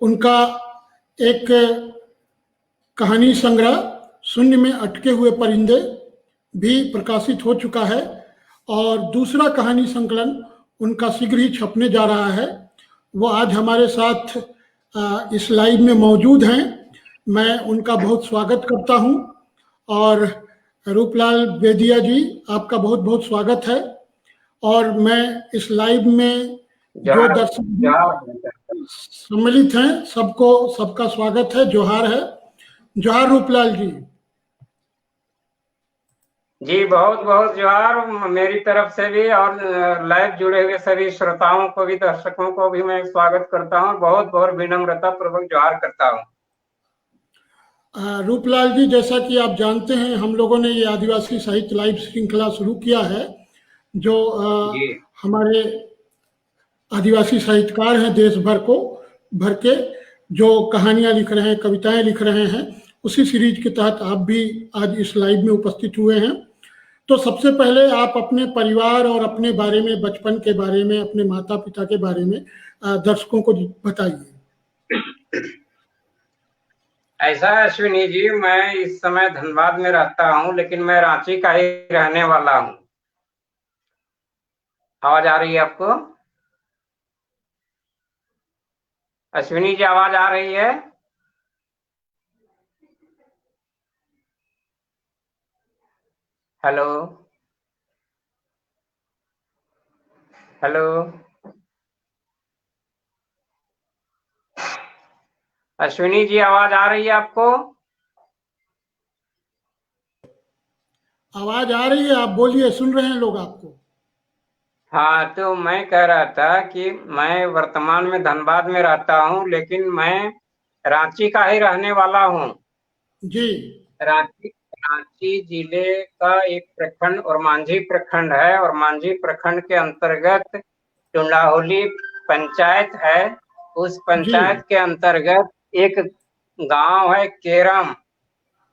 उनका एक कहानी संग्रह शून्य में अटके हुए परिंदे भी प्रकाशित हो चुका है और दूसरा कहानी संकलन उनका शीघ्र ही छपने जा रहा है। वो आज हमारे साथ इस लाइव में मौजूद हैं। मैं उनका बहुत स्वागत करता हूं और रूपलाल बेदिया जी, आपका बहुत बहुत स्वागत है। और मैं इस लाइव में जो दर्शक सम्मिलित हैं सबका स्वागत है, जोहार है। जोहार रूपलाल जी। जी बहुत बहुत जोहार मेरी तरफ से भी, और लाइव जुड़े हुए सभी श्रोताओं को भी, दर्शकों को भी मैं स्वागत करता हूं। बहुत बहुत विनम्रता पूर्वक जोहार करता हूं। रूपलाल जी, जैसा कि आप जानते हैं, हम लोगों ने ये आदिवासी साहित्य लाइव श्रृंखला शुरू किया है, जो हमारे आदिवासी साहित्यकार हैं देश भर के जो कहानियां लिख रहे हैं, कविताएं लिख रहे हैं, उसी सीरीज के तहत आप भी आज इस लाइव में उपस्थित हुए हैं। तो सबसे पहले आप अपने परिवार और अपने बारे में, बचपन के बारे में, अपने माता पिता के बारे में दर्शकों को बताइए। ऐसा है अश्विनी जी, मैं इस समय धनबाद में रहता हूं, लेकिन मैं रांची का ही रहने वाला हूं। आवाज आ रही है आपको? अश्विनी जी, आवाज आ रही है? हेलो हेलो अश्विनी जी, आवाज आ रही है आपको? आवाज आ रही है, आप बोलिए, सुन रहे हैं लोग आपको। हाँ, तो मैं कह रहा था कि मैं वर्तमान में धनबाद में रहता हूँ, लेकिन मैं रांची का ही रहने वाला हूँ। जी। रांची जिले का एक प्रखंड और मांझी प्रखंड है, और मांझी प्रखंड के अंतर्गत टुंडाहोली पंचायत है। उस पंचायत के अंतर्गत एक गांव है केरम,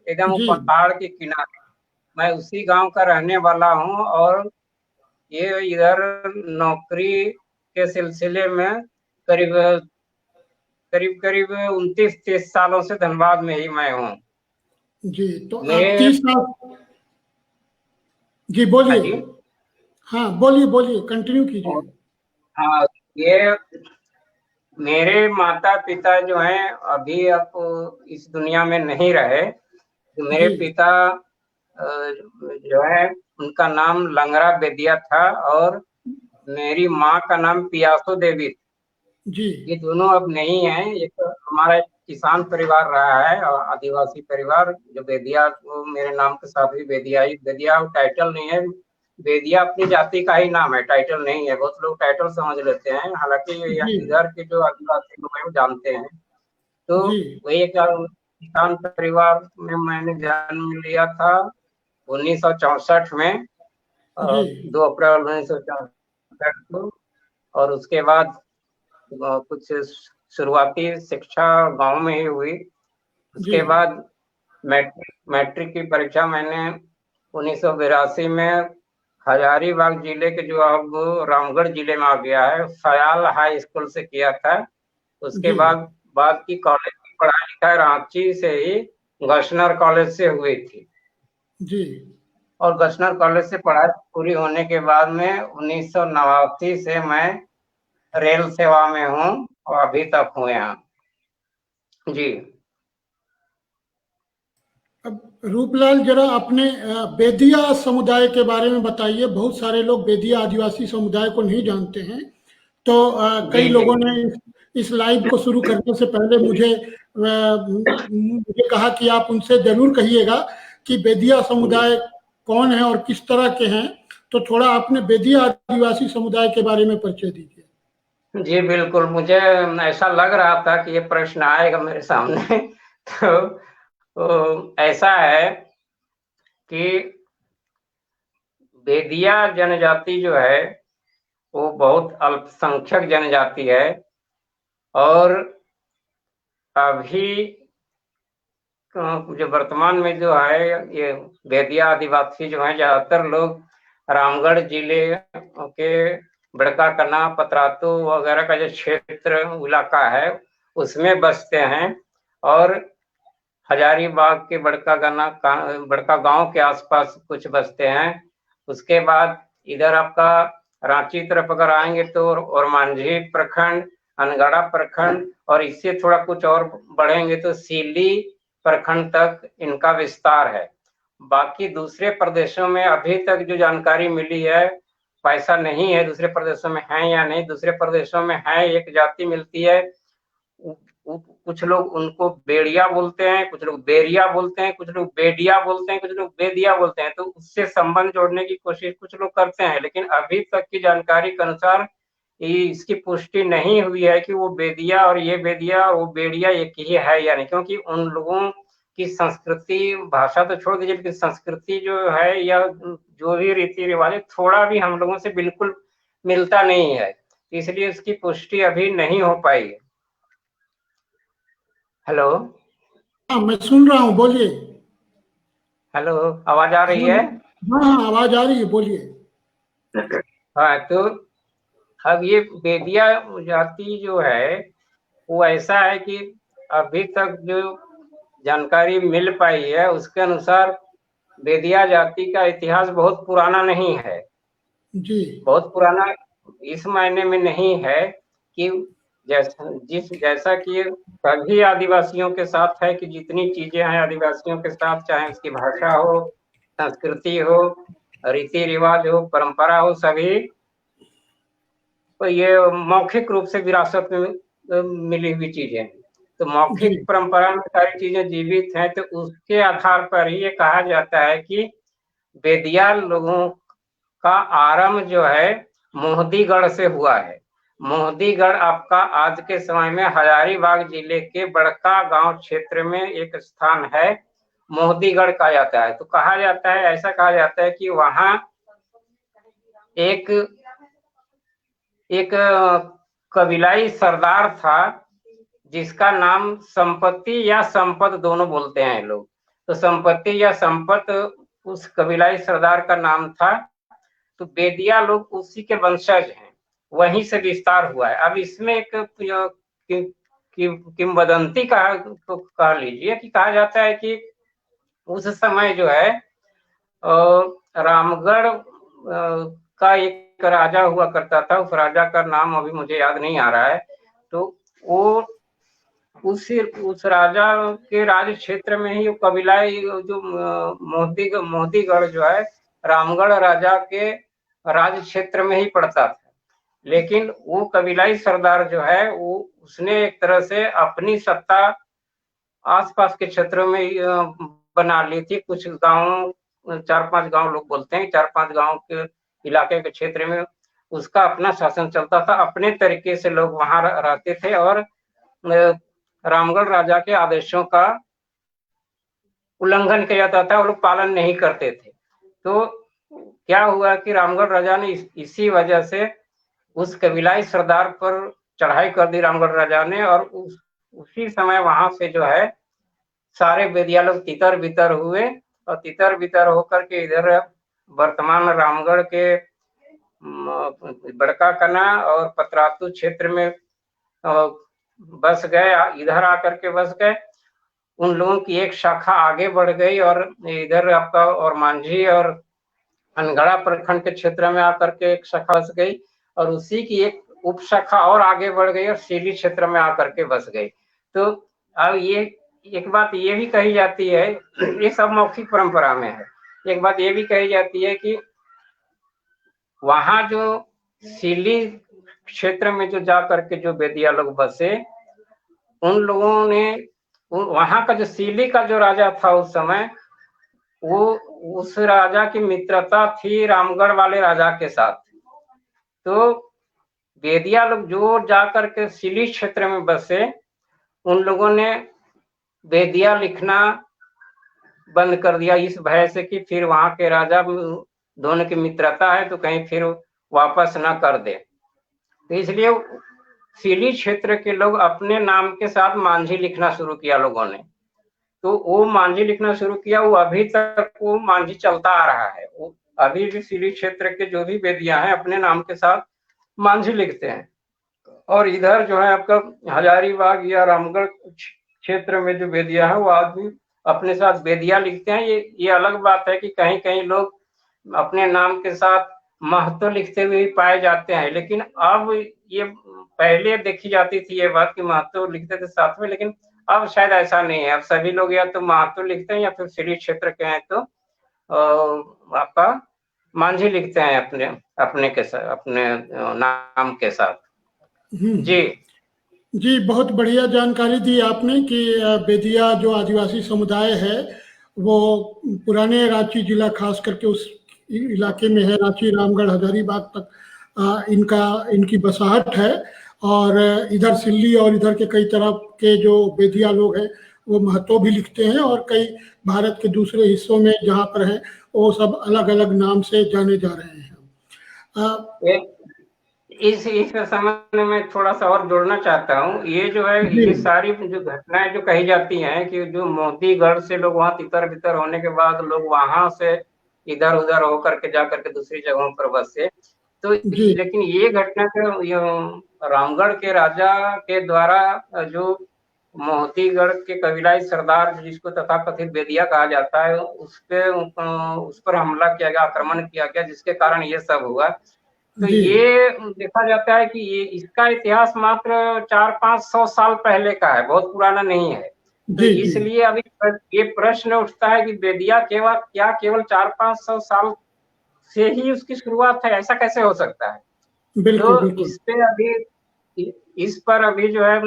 एकदम पहाड़ के किनारे। मैं उसी गांव का रहने वाला हूं, और ये इधर नौकरी के सिलसिले में करीब 29-30 सालों से धनबाद में ही मैं हूँ। जी, तो आप 30 साल। जी बोलिए। हाँ बोलिए, कंटिन्यू कीजिए। हाँ, ये मेरे माता पिता जो हैं अभी अब इस दुनिया में नहीं रहे। तो मेरे पिता जो है, उनका नाम लंगरा बेदिया था, और मेरी माँ का नाम पियासो देवी जी। ये दोनों अब नहीं है। एक हमारा किसान परिवार रहा है, और आदिवासी परिवार, जो बेदिया, वो मेरे नाम के साथ भी बेदिया टाइटल नहीं है। बेदिया अपनी जाति का ही नाम है, टाइटल नहीं है। बहुत लोग टाइटल समझ लेते हैं, हालांकि इधर के जो आदिवासी लोग हैं वो जानते हैं। तो वही एक किसान परिवार में मैंने जन्म लिया था 1964 में, 2 अप्रैल 1964 को। और उसके बाद कुछ शुरुआती शिक्षा गांव में ही हुई। उसके बाद मैट्रिक की परीक्षा मैंने 1982 में हजारीबाग जिले के, जो अब रामगढ़ जिले में आ गया है, फयाल हाई स्कूल से किया था। उसके बाद की कॉलेज की पढ़ाई लिखाई रांची से ही गश्नर कॉलेज से हुई थी जी। और गश्नर कॉलेज से पढ़ाई पूरी होने के बाद में 1989 से मैं रेल सेवा में हूँ, और अभी तक हूँ यहाँ। जी। अब रूपलाल, जरा अपने बेदिया समुदाय के बारे में बताइए। बहुत सारे लोग बेदिया आदिवासी समुदाय को नहीं जानते हैं। तो कई लोगों ने इस लाइव को शुरू करने से पहले मुझे कहा कि आप उनसे जरूर कहिएगा कि बेदिया समुदाय कौन है और किस तरह के हैं। तो थोड़ा अपने बेदिया आदिवासी समुदाय के बारे में परिचय दीजिए। जी बिल्कुल, मुझे ऐसा लग रहा था कि ये प्रश्न आएगा मेरे सामने। तो ऐसा है कि बेदिया जनजाति जो है वो बहुत अल्पसंख्यक जनजाति है, और अभी जो वर्तमान में जो है, ये बेदिया आदिवासी जो है, ज्यादातर लोग रामगढ़ जिले के बड़का कन्ना, पतरातू वगैरह का जो क्षेत्र इलाका है, उसमें बसते हैं, और हजारीबाग के बड़का गांव के आसपास कुछ बसते हैं। उसके बाद इधर आपका रांची तरफ अगर आएंगे तो ओरमांझी प्रखंड, अनगढ़ा प्रखंड, और इससे थोड़ा कुछ और बढ़ेंगे तो सीली प्रखंड तक इनका विस्तार है। बाकी दूसरे प्रदेशों में अभी तक जो जानकारी मिली है, पैसा नहीं है दूसरे प्रदेशों में है या नहीं। दूसरे प्रदेशों में है, एक जाति मिलती है, कुछ लोग उनको बेड़िया बोलते हैं, कुछ लोग बेरिया बोलते हैं, कुछ लोग बेडिया बोलते हैं, कुछ लोग बेदिया बोलते हैं। तो उससे संबंध जोड़ने की कोशिश कुछ लोग करते हैं, लेकिन अभी तक की जानकारी के अनुसार इसकी पुष्टि नहीं हुई है कि वो बेदिया और ये बेदिया और वो बेड़िया एक ही है या नहीं। क्योंकि उन लोगों की संस्कृति, भाषा तो छोड़ दीजिए, लेकिन संस्कृति जो है या जो भी रीति रिवाज है, थोड़ा भी हम लोगों से बिल्कुल मिलता नहीं है, इसलिए उसकी पुष्टि अभी नहीं हो पाई है। हेलो। हाँ, मैं सुन रहा हूँ, बोलिए। हेलो, आवाज आ रही है? हाँ हाँ, आवाज आ रही है, बोलिए। हाँ, तो अब ये बेदिया जाति जो है वो ऐसा है कि अभी तक जो जानकारी मिल पाई है उसके अनुसार बेदिया जाति का इतिहास बहुत पुराना नहीं है जी। बहुत पुराना इस मायने में नहीं है कि जैसा कि सभी आदिवासियों के साथ है कि जितनी चीजें हैं आदिवासियों के साथ, चाहे उसकी भाषा हो, संस्कृति हो, रीति रिवाज हो, परंपरा हो, सभी तो ये मौखिक रूप से विरासत में मिली हुई चीजें हैं। तो मौखिक परंपरा में सारी चीजें जीवित हैं, तो उसके आधार पर ही ये कहा जाता है कि बेदिया लोगों का आरंभ जो है मोहदीगढ़ से हुआ है। मोहदीगढ़ आपका आज के समय में हजारीबाग जिले के बड़का गांव क्षेत्र में एक स्थान है, मोहदीगढ़ कहा जाता है। तो कहा जाता है, ऐसा कहा जाता है कि वहां एक कबीलाई सरदार था जिसका नाम संपत्ति या संपत दोनों बोलते हैं लोग। तो संपत्ति या संपत उस कबीलाई सरदार का नाम था। तो बेदिया लोग उसी के वंशज हैं, वहीं से विस्तार हुआ है। अब इसमें एक किंवदंती कह लीजिए कि कहा जाता है कि उस समय जो है रामगढ़ का एक राजा हुआ करता था, उस राजा का नाम अभी मुझे याद नहीं आ रहा है। तो वो उस राजा के राज क्षेत्र में ही कबीलाई जो मोहदीगढ़ जो है रामगढ़ राजा के राज क्षेत्र में ही पड़ता था। लेकिन वो कबीलाई सरदार जो है वो उसने एक तरह से अपनी सत्ता आसपास के क्षेत्रों में बना ली थी। कुछ गांव, 4-5 गांव लोग बोलते हैं, 4-5 गांव के इलाके के क्षेत्र में उसका अपना शासन चलता था। अपने तरीके से लोग वहां रहते थे और रामगढ़ राजा के आदेशों का उल्लंघन किया जाता था, वो लोग पालन नहीं करते थे। तो क्या हुआ कि रामगढ़ राजा ने इसी वजह से उस कबीलाई सरदार पर चढ़ाई कर दी रामगढ़ राजा ने, और उसी समय वहां से जो है सारे बेदिया लोग तितर बितर हुए, और तितर बितर होकर के इधर वर्तमान रामगढ़ के बड़का कना और पतरातू क्षेत्र में बस गए, इधर आकर के बस गए। उन लोगों की एक शाखा आगे बढ़ गई और इधर आपका ओरमांझी और अनगढ़ा प्रखंड के क्षेत्र में आकर के एक शाखा बस गई, और उसी की एक उप शाखा और आगे बढ़ गई और सीली क्षेत्र में आकर के बस गई। तो अब ये एक बात ये भी कही जाती है, ये सब मौखिक परंपरा में है, एक बात ये भी कही जाती है कि वहां जो सीली क्षेत्र में जो जा करके जो बेदिया लोग बसे, उन लोगों ने वहां का जो सीली का जो राजा था उस समय, वो उस राजा की मित्रता थी रामगढ़ वाले राजा के साथ। तो बेदिया लोग जो जाकर के सीली क्षेत्र में बसे, उन लोगों ने बेदिया लिखना बंद कर दिया इस भय से कि फिर वहां के राजा दोनों की मित्रता है तो कहीं फिर वापस ना कर दे। तो इसलिए सीली क्षेत्र के लोग अपने नाम के साथ मांझी लिखना शुरू किया लोगों ने। तो वो मांझी लिखना शुरू किया, वो अभी तक वो मांझी चलता आ रहा है। वो अभी भी सीली क्षेत्र के जो भी बेदिया हैं अपने नाम के साथ मांझी लिखते हैं। और इधर जो है आपका हजारीबाग या रामगढ़ क्षेत्र में जो बेदिया है वो आदमी अपने साथ बेदिया लिखते हैं। ये अलग बात है कि कहीं कहीं लोग अपने नाम के साथ महतो लिखते हुए पाए जाते हैं, लेकिन अब ये पहले देखी जाती थी ये बात कि महतो लिखते थे साथ में, लेकिन अब शायद ऐसा नहीं है। अब सभी लोग या तो महतो लिखते हैं या फिर श्री क्षेत्र के हैं तो आपका मांझी लिखते हैं अपने अपने के साथ, अपने नाम के साथ। जी जी, बहुत बढ़िया जानकारी दी आपने कि बेदिया जो आदिवासी समुदाय है वो पुराने रांची जिला खास करके उस इलाके में है, रांची, रामगढ़, हजारीबाग तक इनकी बसाहट है। और इधर सिल्ली और इधर के कई तरह के जो बेदिया लोग हैं वो महतो भी लिखते हैं, और कई भारत के दूसरे हिस्सों में जहाँ पर है वो सब अलग अलग नाम से जाने जा रहे हैं। इस संबंध में थोड़ा सा और जोड़ना चाहता हूँ। ये जो है ये सारी जो घटनाएं जो कही जाती हैं कि जो मोदीगढ़ से लोग वहां तितर बितर होने के बाद लोग वहां से इधर उधर होकर के जा करके दूसरी जगहों पर बसे, तो लेकिन ये घटना तो रामगढ़ के राजा के द्वारा जो मोतीगढ़ के कबीलाई सरदार जिसको तथाकथित बेदिया कहा जाता है उस पर हमला किया गया, आक्रमण किया गया, जिसके कारण ये सब हुआ। तो ये देखा जाता है कि ये इसका इतिहास मात्र 400-500 साल पहले का है, बहुत पुराना नहीं है। तो इसलिए अभी ये प्रश्न उठता है कि बेदिया केवल 400-500 साल से ही उसकी शुरुआत है, ऐसा कैसे हो सकता है? तो इस पर अभी जो है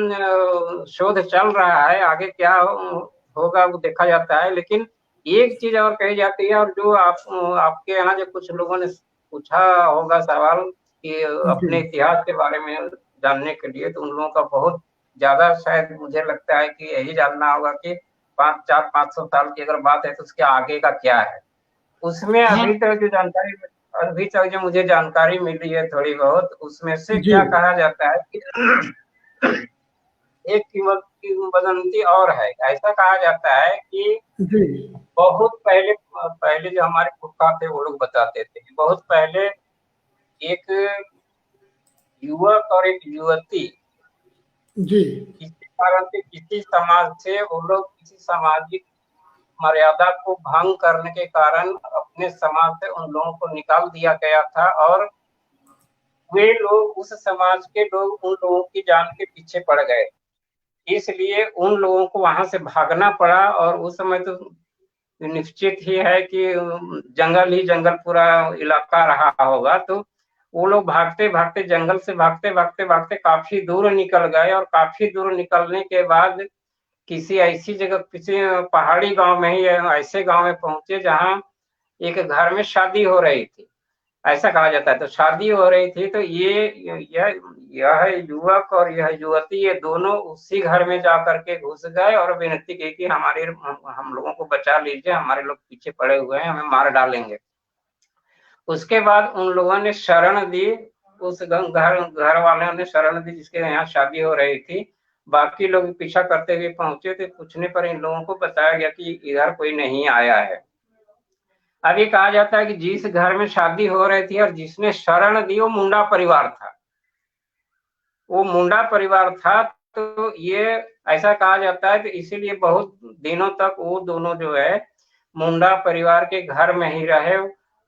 शोध चल रहा है, आगे क्या होगा वो देखा जाता है। लेकिन एक चीज और कही जाती है, और जो आपके यहाँ जो कुछ लोगों ने पूछा होगा सवाल कि अपने इतिहास के बारे में जानने के लिए, तो उन लोगों का बहुत ज्यादा शायद मुझे लगता है कि यही जानना होगा कि 500 साल की अगर बात है तो उसके आगे का क्या है। उसमें अभी तक जो मुझे जानकारी मिली है थोड़ी बहुत, उसमें से क्या कहा जाता है कि एक किंवदंती और है। ऐसा कहा जाता है कि बहुत पहले जो हमारे पुरखा थे वो लोग बताते थे, बहुत पहले एक युवक और एक युवती किसी कारण से किसी समाज से वो लोग किसी सामाजिक मर्यादा को भंग करने के कारण अपने समाज से उन लोगों को निकाल दिया गया था, और वे लोग उस समाज के लोग उन लोगों की जान के पीछे पड़ गए। इसलिए उन लोगों को वहां से भागना पड़ा, और उस समय तो निश्चित ही है कि जंगल ही जंगल पूरा इलाका रहा होगा। तो वो लोग भागते भागते जंगल से भागते काफी दूर निकल गए, और काफी दूर निकलने के बाद किसी ऐसी जगह, किसी पहाड़ी गांव में ही ऐसे गांव में पहुंचे जहां एक घर में शादी हो रही थी, ऐसा कहा जाता है। तो शादी हो रही थी, तो यह युवक और यह युवती ये दोनों उसी घर में जाकर के घुस गए और विनती की कि हम लोगों को बचा लीजिए, हमारे लोग पीछे पड़े हुए हैं, हमें मार डालेंगे। उसके बाद उन लोगों ने शरण दी, उस घर वालों ने शरण दी जिसके यहाँ शादी हो रही थी। बाकी लोग पीछा करते हुए पहुंचे थे, पूछने पर इन लोगों को बताया गया कि इधर कोई नहीं आया है। अभी कहा जाता है कि जिस घर में शादी हो रही थी और जिसने शरण दी वो मुंडा परिवार था, वो मुंडा परिवार था। तो ये ऐसा कहा जाता है, तो इसीलिए बहुत दिनों तक वो दोनों जो है मुंडा परिवार के घर में ही रहे,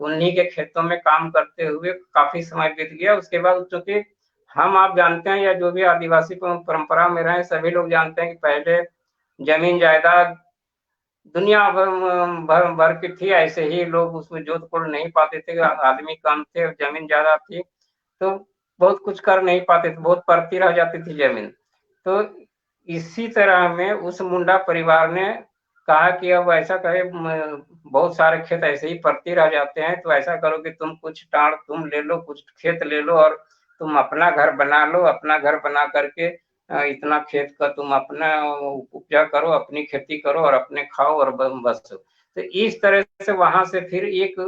उन्हीं के खेतों में काम करते हुए काफी समय बीत गया। उसके बाद चूंकि आप जानते हैं या जो भी आदिवासी परंपरा में रहे सभी लोग जानते हैं कि पहले जमीन जायदाद दुनिया भर की थी, ऐसे ही लोग उसमें जोत तोड़ नहीं पाते थे, आदमी कम थे, जमीन ज्यादा थी, तो बहुत कुछ कर नहीं पाते थे, बहुत पड़ती रह जाती थी जमीन। तो इसी तरह में उस मुंडा परिवार ने कहा कि अब ऐसा करे, बहुत सारे खेत ऐसे ही पड़ती रह जाते हैं, तो ऐसा करो कि तुम कुछ टाड़ तुम ले लो, कुछ खेत ले लो, और तुम अपना घर बना लो, अपना घर बना करके इतना खेत का तुम अपना उपजा करो, अपनी खेती करो और अपने खाओ और बस। तो इस तरह से वहां से फिर एक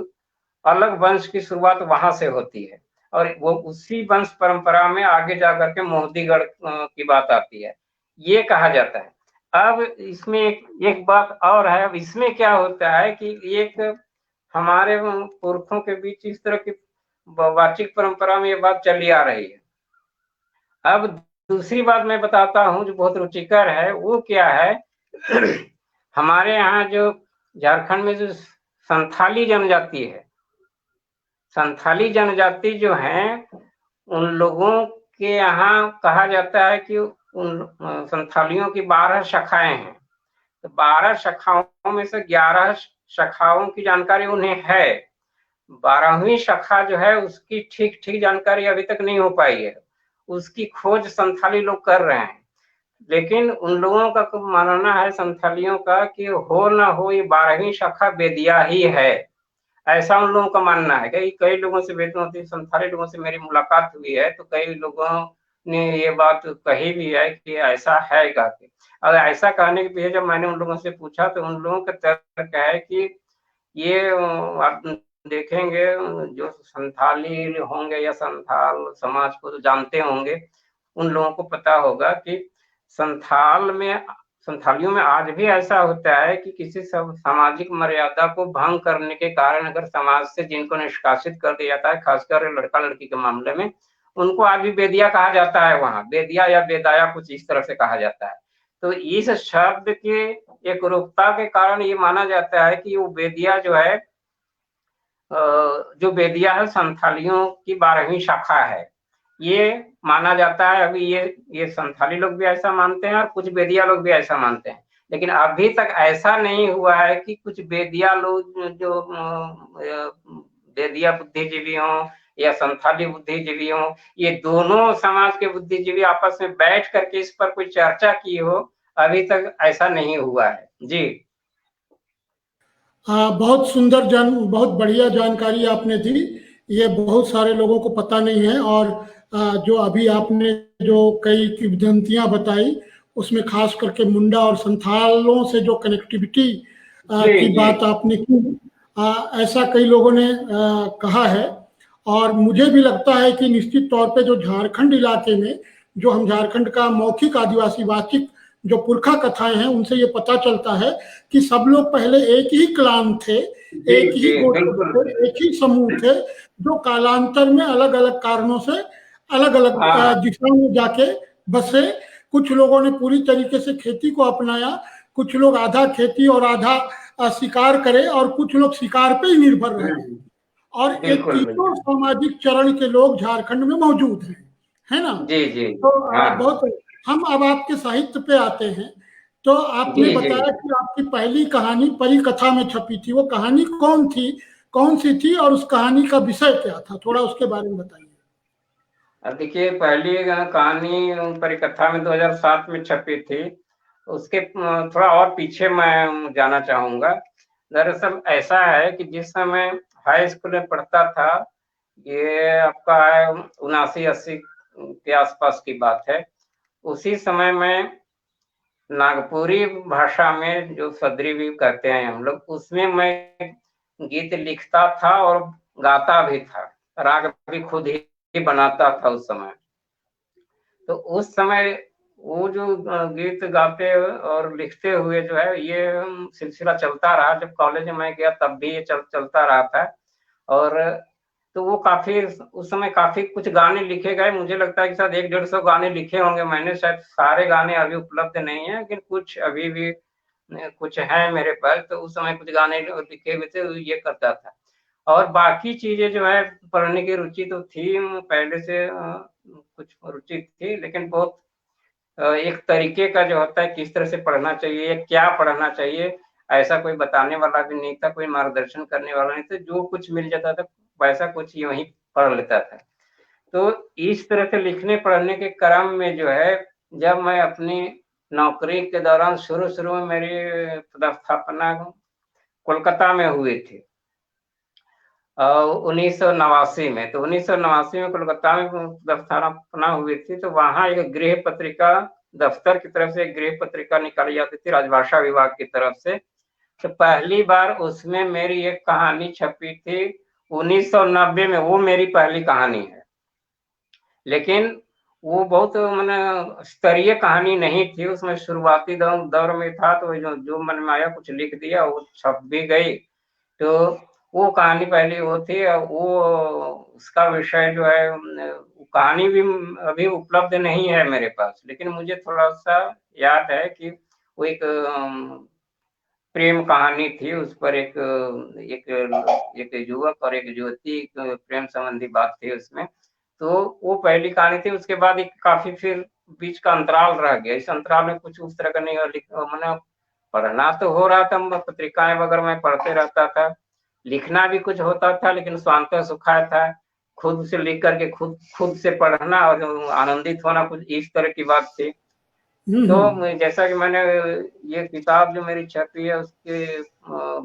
अलग वंश की शुरुआत वहां से होती है, और वो उसी वंश परंपरा में आगे जाकर के मोहदीगढ़ की बात आती है, ये कहा जाता है। अब इसमें एक बात और है। अब इसमें क्या होता है कि एक हमारे पुरखों के बीच इस तरह की वाचिक परंपरा में ये बात चली आ रही है। अब दूसरी बात मैं बताता हूँ जो बहुत रुचिकर है, वो क्या है हमारे यहाँ जो झारखंड में जो संथाली जनजाति है, संथाली जनजाति जो है, उन लोगों के यहाँ कहा जाता है कि उन संथालियों की 12 शाखाएं हैं। तो 12 शाखाओं में से 11 शाखाओं की जानकारी उन्हें है। 12वीं शाखा जो है उसकी ठीक ठीक जानकारी अभी तक नहीं हो पाई है, उसकी खोज संथाली लोग कर रहे हैं। लेकिन उन लोगों का मानना है संथालियों का कि हो ना हो ये 12वीं शाखा बेदिया ही है, ऐसा उन लोगों का मानना है। कई लोगों से संथाली लोगों से मेरी मुलाकात हुई है, तो कई लोगों ने ये बात कही भी है कि ऐसा है करके। और ऐसा कहने के पीछे जब मैंने उन लोगों से पूछा तो उन लोगों का तर्क है कि ये आप देखेंगे जो संथाली होंगे या संथाल समाज को तो जानते होंगे, उन लोगों को पता होगा कि संथालियों में आज भी ऐसा होता है कि किसी सामाजिक मर्यादा को भंग करने के कारण अगर समाज से जिनको निष्कासित कर दिया जाता है, खासकर लड़का लड़की के मामले में, उनको आज भी बेदिया कहा जाता है। वहां बेदिया या बेदाया कुछ इस तरह से कहा जाता है। तो इस शब्द के एक रूपता के कारण ये माना जाता है कि वो बेदिया जो है, जो बेदिया है संथालियों की 12वीं शाखा है, ये माना जाता है। अभी ये संथाली लोग भी ऐसा मानते हैं और कुछ बेदिया लोग भी ऐसा मानते हैं। लेकिन अभी तक ऐसा नहीं हुआ है कि कुछ बेदिया लोग जो बेदिया बुद्धिजीवी हों या संथाली बुद्धिजीवी हों, ये दोनों समाज के बुद्धिजीवी आपस में बैठ करके इस पर कोई चर्चा की हो, अभी तक ऐसा नहीं हुआ है जी। बहुत सुंदर बहुत बढ़िया जानकारी आपने दी। ये बहुत सारे लोगों को पता नहीं है। और जो अभी आपने जो कई किंवदंतियां बताई, उसमें खास करके मुंडा और संथालों से जो कनेक्टिविटी जी की जी बात आपने की, ऐसा कई लोगों ने कहा है। और मुझे भी लगता है कि निश्चित तौर पे जो झारखंड इलाके में, जो हम झारखंड का मौखिक आदिवासी वाचिक जो पुरखा कथाएं हैं, उनसे ये पता चलता है कि सब लोग पहले एक ही क्लान थे, जी एक ही जी गोत्र बिल्कुल। थे, एक ही समूह थे, जो कालांतर में अलग अलग कारणों से अलग अलग हाँ दिशाओं में जाके बसे। कुछ लोगों ने पूरी तरीके से खेती को अपनाया, कुछ लोग आधा खेती और आधा शिकार करे, और कुछ लोग शिकार पे ही निर्भर रह गए। और ये बिल्कुल तीनों बिल्कुल। सामाजिक चरण के लोग झारखंड में मौजूद हैं, है ना। जी जी। तो हाँ बहुत, हम अब आपके साहित्य पे आते हैं। तो आपने जी जी। बताया कि आपकी पहली कहानी परी कथा में छपी थी। वो कहानी कौन थी, कौन सी थी, और उस कहानी का विषय क्या था, थोड़ा उसके बारे में बताइए। अब देखिए, पहली कहानी परिकथा में 2007 में छपी थी। उसके थोड़ा और पीछे मैं जाना चाहूंगा। दरअसल ऐसा है कि जिस समय हाई स्कूल में पढ़ता था, ये आपका है 79-80 के आसपास की बात है, उसी समय में नागपुरी भाषा में जो सदरी भी कहते हैं हम लोग, उसमें मैं गीत लिखता था और गाता भी था, राग भी खुद ही बनाता था उस समय। तो उस समय वो जो गीत गाते और लिखते हुए जो है ये सिलसिला चलता रहा। जब कॉलेज में मैं गया तब भी ये चलता रहा था। और तो वो काफी उस समय काफी कुछ गाने लिखे गए। मुझे लगता है कि शायद 100-150 गाने लिखे होंगे मैंने। शायद सारे गाने अभी उपलब्ध नहीं है, लेकिन कुछ अभी भी कुछ हैं मेरे पास। तो उस समय कुछ गाने लिखे हुए थे, ये करता था। और बाकी चीजें जो है, पढ़ने की रुचि तो थी पहले से, कुछ रुचि थी, लेकिन बहुत एक तरीके का जो होता है किस तरह से पढ़ना चाहिए, क्या पढ़ना चाहिए, ऐसा कोई बताने वाला भी नहीं था, कोई मार्गदर्शन करने वाला नहीं था। जो कुछ मिल जाता था वैसा कुछ यूं ही पढ़ लेता था। तो इस तरह से लिखने पढ़ने के क्रम में जो है, जब मैं अपनी नौकरी के दौरान शुरू में मेरी पदस्थापना कोलकाता में हुई थी 1989 में। तो 1989 में कोलकाता में दफ्तरना हुई थी। तो वहां एक गृह पत्रिका, दफ्तर की तरफ से एक गृह पत्रिका निकाली जाती थी राजभाषा विभाग की तरफ से। तो पहली बार उसमें मेरी एक कहानी छपी थी 1990 में। वो मेरी पहली कहानी है, लेकिन वो बहुत मैंने स्तरीय कहानी नहीं थी। उसमें शुरुआती दौर में था, तो जो मन में आया कुछ लिख दिया, वो छप भी गई। तो वो कहानी पहली वो थी। वो उसका विषय जो है, कहानी भी अभी उपलब्ध नहीं है मेरे पास, लेकिन मुझे थोड़ा सा याद है कि वो एक प्रेम कहानी थी। उस पर एक एक युवक और एक युवती प्रेम संबंधी बात थी उसमें। तो वो पहली कहानी थी। उसके बाद एक काफी फिर बीच का अंतराल रह गया। इस अंतराल में कुछ उस तरह का नहीं, मैंने पढ़ना तो हो रहा था, पत्रिकाएं वगैरह मैं पढ़ते रहता था, लिखना भी कुछ होता था, लेकिन स्वांत सुखाय था। खुद से लिख करके खुद से पढ़ना और आनंदित होना, कुछ इस तरह की बात थी। तो जैसा कि मैंने ये किताब जो मेरी छपी है उसकी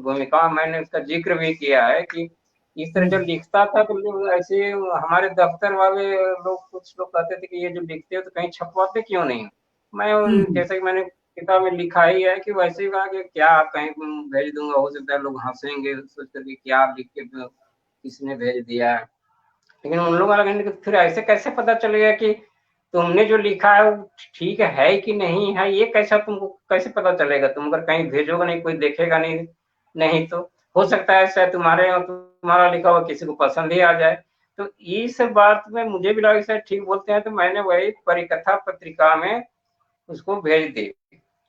भूमिका मैंने उसका जिक्र भी किया है कि इस तरह जब लिखता था तो ऐसे हमारे दफ्तर वाले लोग, कुछ लोग कहते थे कि ये जो लिखते हो तो कहीं छपवाते क्यों नहीं। मैं जैसा कि मैंने किताब में लिखा ही है कि वैसे ही कहा कि क्या कहीं भेज दूंगा, हो सकता है लोग हंसेंगे सोच करके क्या लिख के किसने भेज दिया है। लेकिन उन लोगों का फिर ऐसे कैसे पता चलेगा कि तुमने जो लिखा है वो ठीक है कि नहीं है, ये कैसा तुमको कैसे पता चलेगा। तुम अगर कहीं भेजोगे नहीं, कोई देखेगा नहीं, नहीं तो हो सकता है शायद तुम्हारे यहाँ तुम्हारा लिखा हुआ किसी को पसंद ही आ जाए। तो इस बात में मुझे भी लगा शायद ठीक बोलते हैं, तो मैंने वही परिकथा पत्रिका में उसको भेज दी।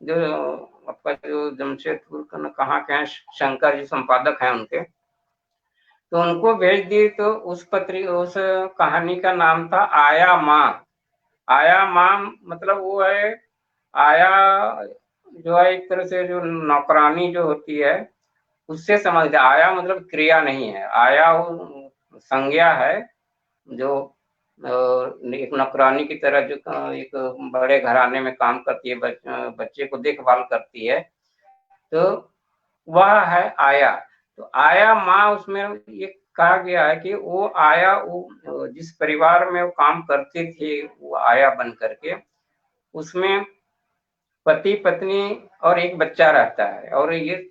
जो आपका जो जमशेदपुर कहाँ के हैं, शंकर जी संपादक हैं उनके, तो उनको भेज दी। तो उस कहानी का नाम था आया माँ। आया माँ मतलब वो है, आया जो है एक तरह से जो नौकरानी जो होती है उससे समझ। आया मतलब क्रिया नहीं है, आया वो संज्ञा है, जो एक नौकरानी की तरह जो एक बड़े घराने में काम करती है, बच्चे को देखभाल करती है, तो वह है आया। तो आया माँ उसमें ये कहा गया है कि वो आया, वो जिस परिवार में वो काम करती थी वो आया बन करके, उसमें पति पत्नी और एक बच्चा रहता है, और ये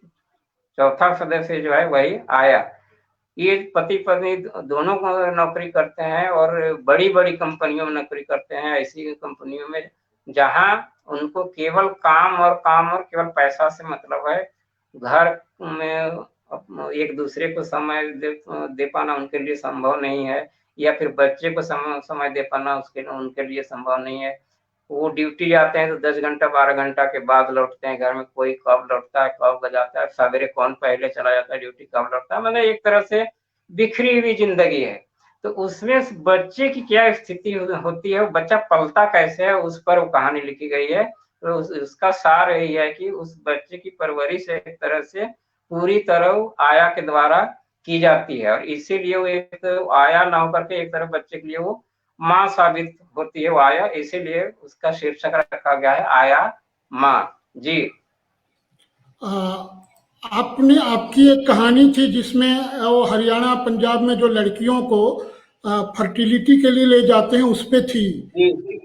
चौथा सदस्य जो है वही आया। ये पति पत्नी दोनों नौकरी करते हैं और बड़ी बड़ी कंपनियों में नौकरी करते हैं, ऐसी कंपनियों में जहां उनको केवल काम और केवल पैसा से मतलब है। घर में एक दूसरे को समय दे पाना उनके लिए संभव नहीं है, या फिर बच्चे को समय दे पाना उनके लिए संभव नहीं है। वो ड्यूटी जाते हैं तो 10 घंटा 12 घंटा के बाद लौटते हैं घर में। कोई कब लौटता है, कब बजाता है, सवेरे कौन पहले चला जाता है ड्यूटी, कब लौटता है, मतलब एक तरह से बिखरी हुई जिंदगी है। तो उसमें बच्चे की क्या स्थिति होती है, वो बच्चा पलता कैसे है, उस पर वो कहानी लिखी गई है। तो उसका सार यही है कि उस बच्चे की परवरिश एक तरह से पूरी तरह आया के द्वारा की जाती है, और इसीलिए वो एक आया ना होकर के एक तरफ बच्चे के लिए वो माँ साबित होती है वो आया, इसीलिए उसका शीर्षक रखा गया है आया माँ जी। आपने आपकी एक कहानी थी जिसमें वो हरियाणा पंजाब में जो लड़कियों को फर्टिलिटी के लिए ले जाते हैं उस पे थी। जी जी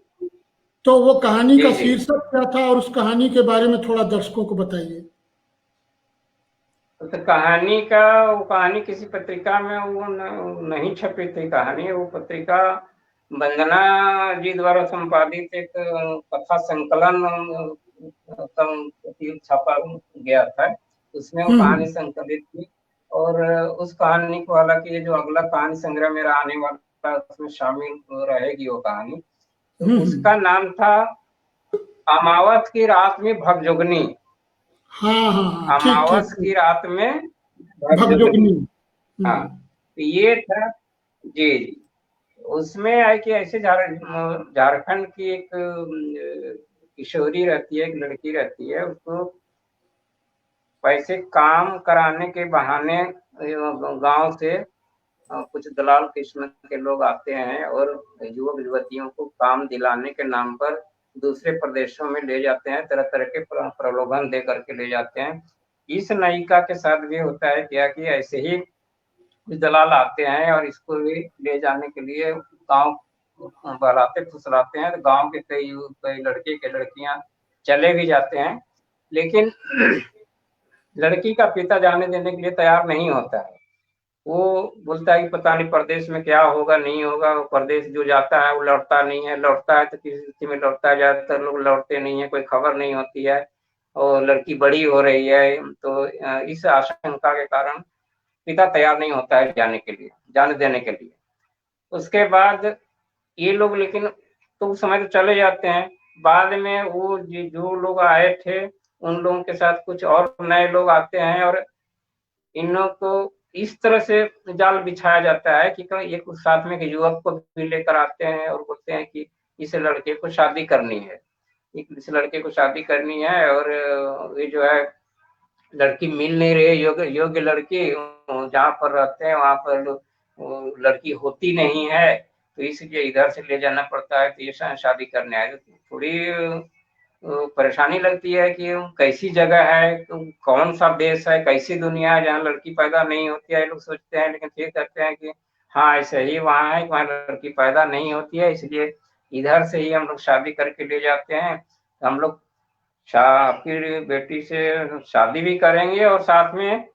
तो वो कहानी का जी जी। शीर्षक क्या था और उस कहानी के बारे में थोड़ा दर्शकों को बताइए। तो वो कहानी किसी पत्रिका में वो नहीं छपी थी कहानी। वो पत्रिका वंदना जी द्वारा संपादित एक कथा संकलन छपा गया था, उसमें वो कहानी संकलित थी। और उस कहानी को, हालांकि ये जो अगला कहानी संग्रह मेरा आने वाला उसमें शामिल रहेगी वो कहानी, तो उसका नाम था अमावस की रात में भगजोगनी। हाँ हाँ हाँ, ठीक ठीक अमावस की ठीक। रात में भगजोगनी। भगजोगनी। हाँ, तो ये था जी। उसमें है कि ऐसे झारखंड की एक किशोरी रहती है, एक लड़की रहती है, उसको पैसे काम कराने के बहाने गांव से कुछ दलाल किस्म के लोग आते हैं और युवक युवतियों को काम दिलाने के नाम पर दूसरे प्रदेशों में ले जाते हैं, तरह तरह के प्रलोभन दे करके ले जाते हैं। इस नायिका के साथ भी होता है क्या कि ऐसे ही कुछ दलाल आते हैं और इसको भी ले जाने के लिए गांव बहलाते फुसलाते हैं। तो गांव के कई लड़के के लड़कियां चले भी जाते हैं, लेकिन लड़की का पिता जाने देने के लिए तैयार नहीं होता है। वो बोलता है कि पता नहीं प्रदेश में क्या होगा नहीं होगा। वो प्रदेश जो जाता है वो लौटता नहीं है, लौटता है तो किसी स्थिति में लौटता है, ज्यादातर लोग लौटते नहीं है, कोई खबर नहीं होती है, और लड़की बड़ी हो रही है। तो इस आशंका के कारण पिता तैयार नहीं होता है जाने देने के लिए। उसके बाद ये लोग लेकिन तो उस समय तो चले जाते हैं, बाद में वो जो लोग आए थे उन लोगों के साथ कुछ और नए लोग आते हैं और इन लोगों को इस तरह से जाल बिछाया जाता है कि एक साथ में एक युवक को भी लेकर आते हैं और बोलते हैं कि इस लड़के को शादी करनी है, इस लड़के को शादी करनी है और ये जो है लड़की मिल नहीं रही, योग्य लड़की जहाँ पर रहते हैं वहाँ पर लड़की होती नहीं है, तो इसलिए इधर से ले जाना पड़ता है, तो ये शादी करने आए। थोड़ी परेशानी लगती है कि कैसी जगह है, कौन सा देश है, कैसी दुनिया है जहाँ लड़की पैदा नहीं होती है, लोग सोचते हैं, लेकिन फिर कहते हैं कि हाँ ऐसे ही वहाँ है, वहाँ लड़की पैदा नहीं होती है, इसलिए इधर से ही हम लोग शादी करके ले जाते हैं। हम लोग आपकी बेटी से शादी भी करेंगे और साथ में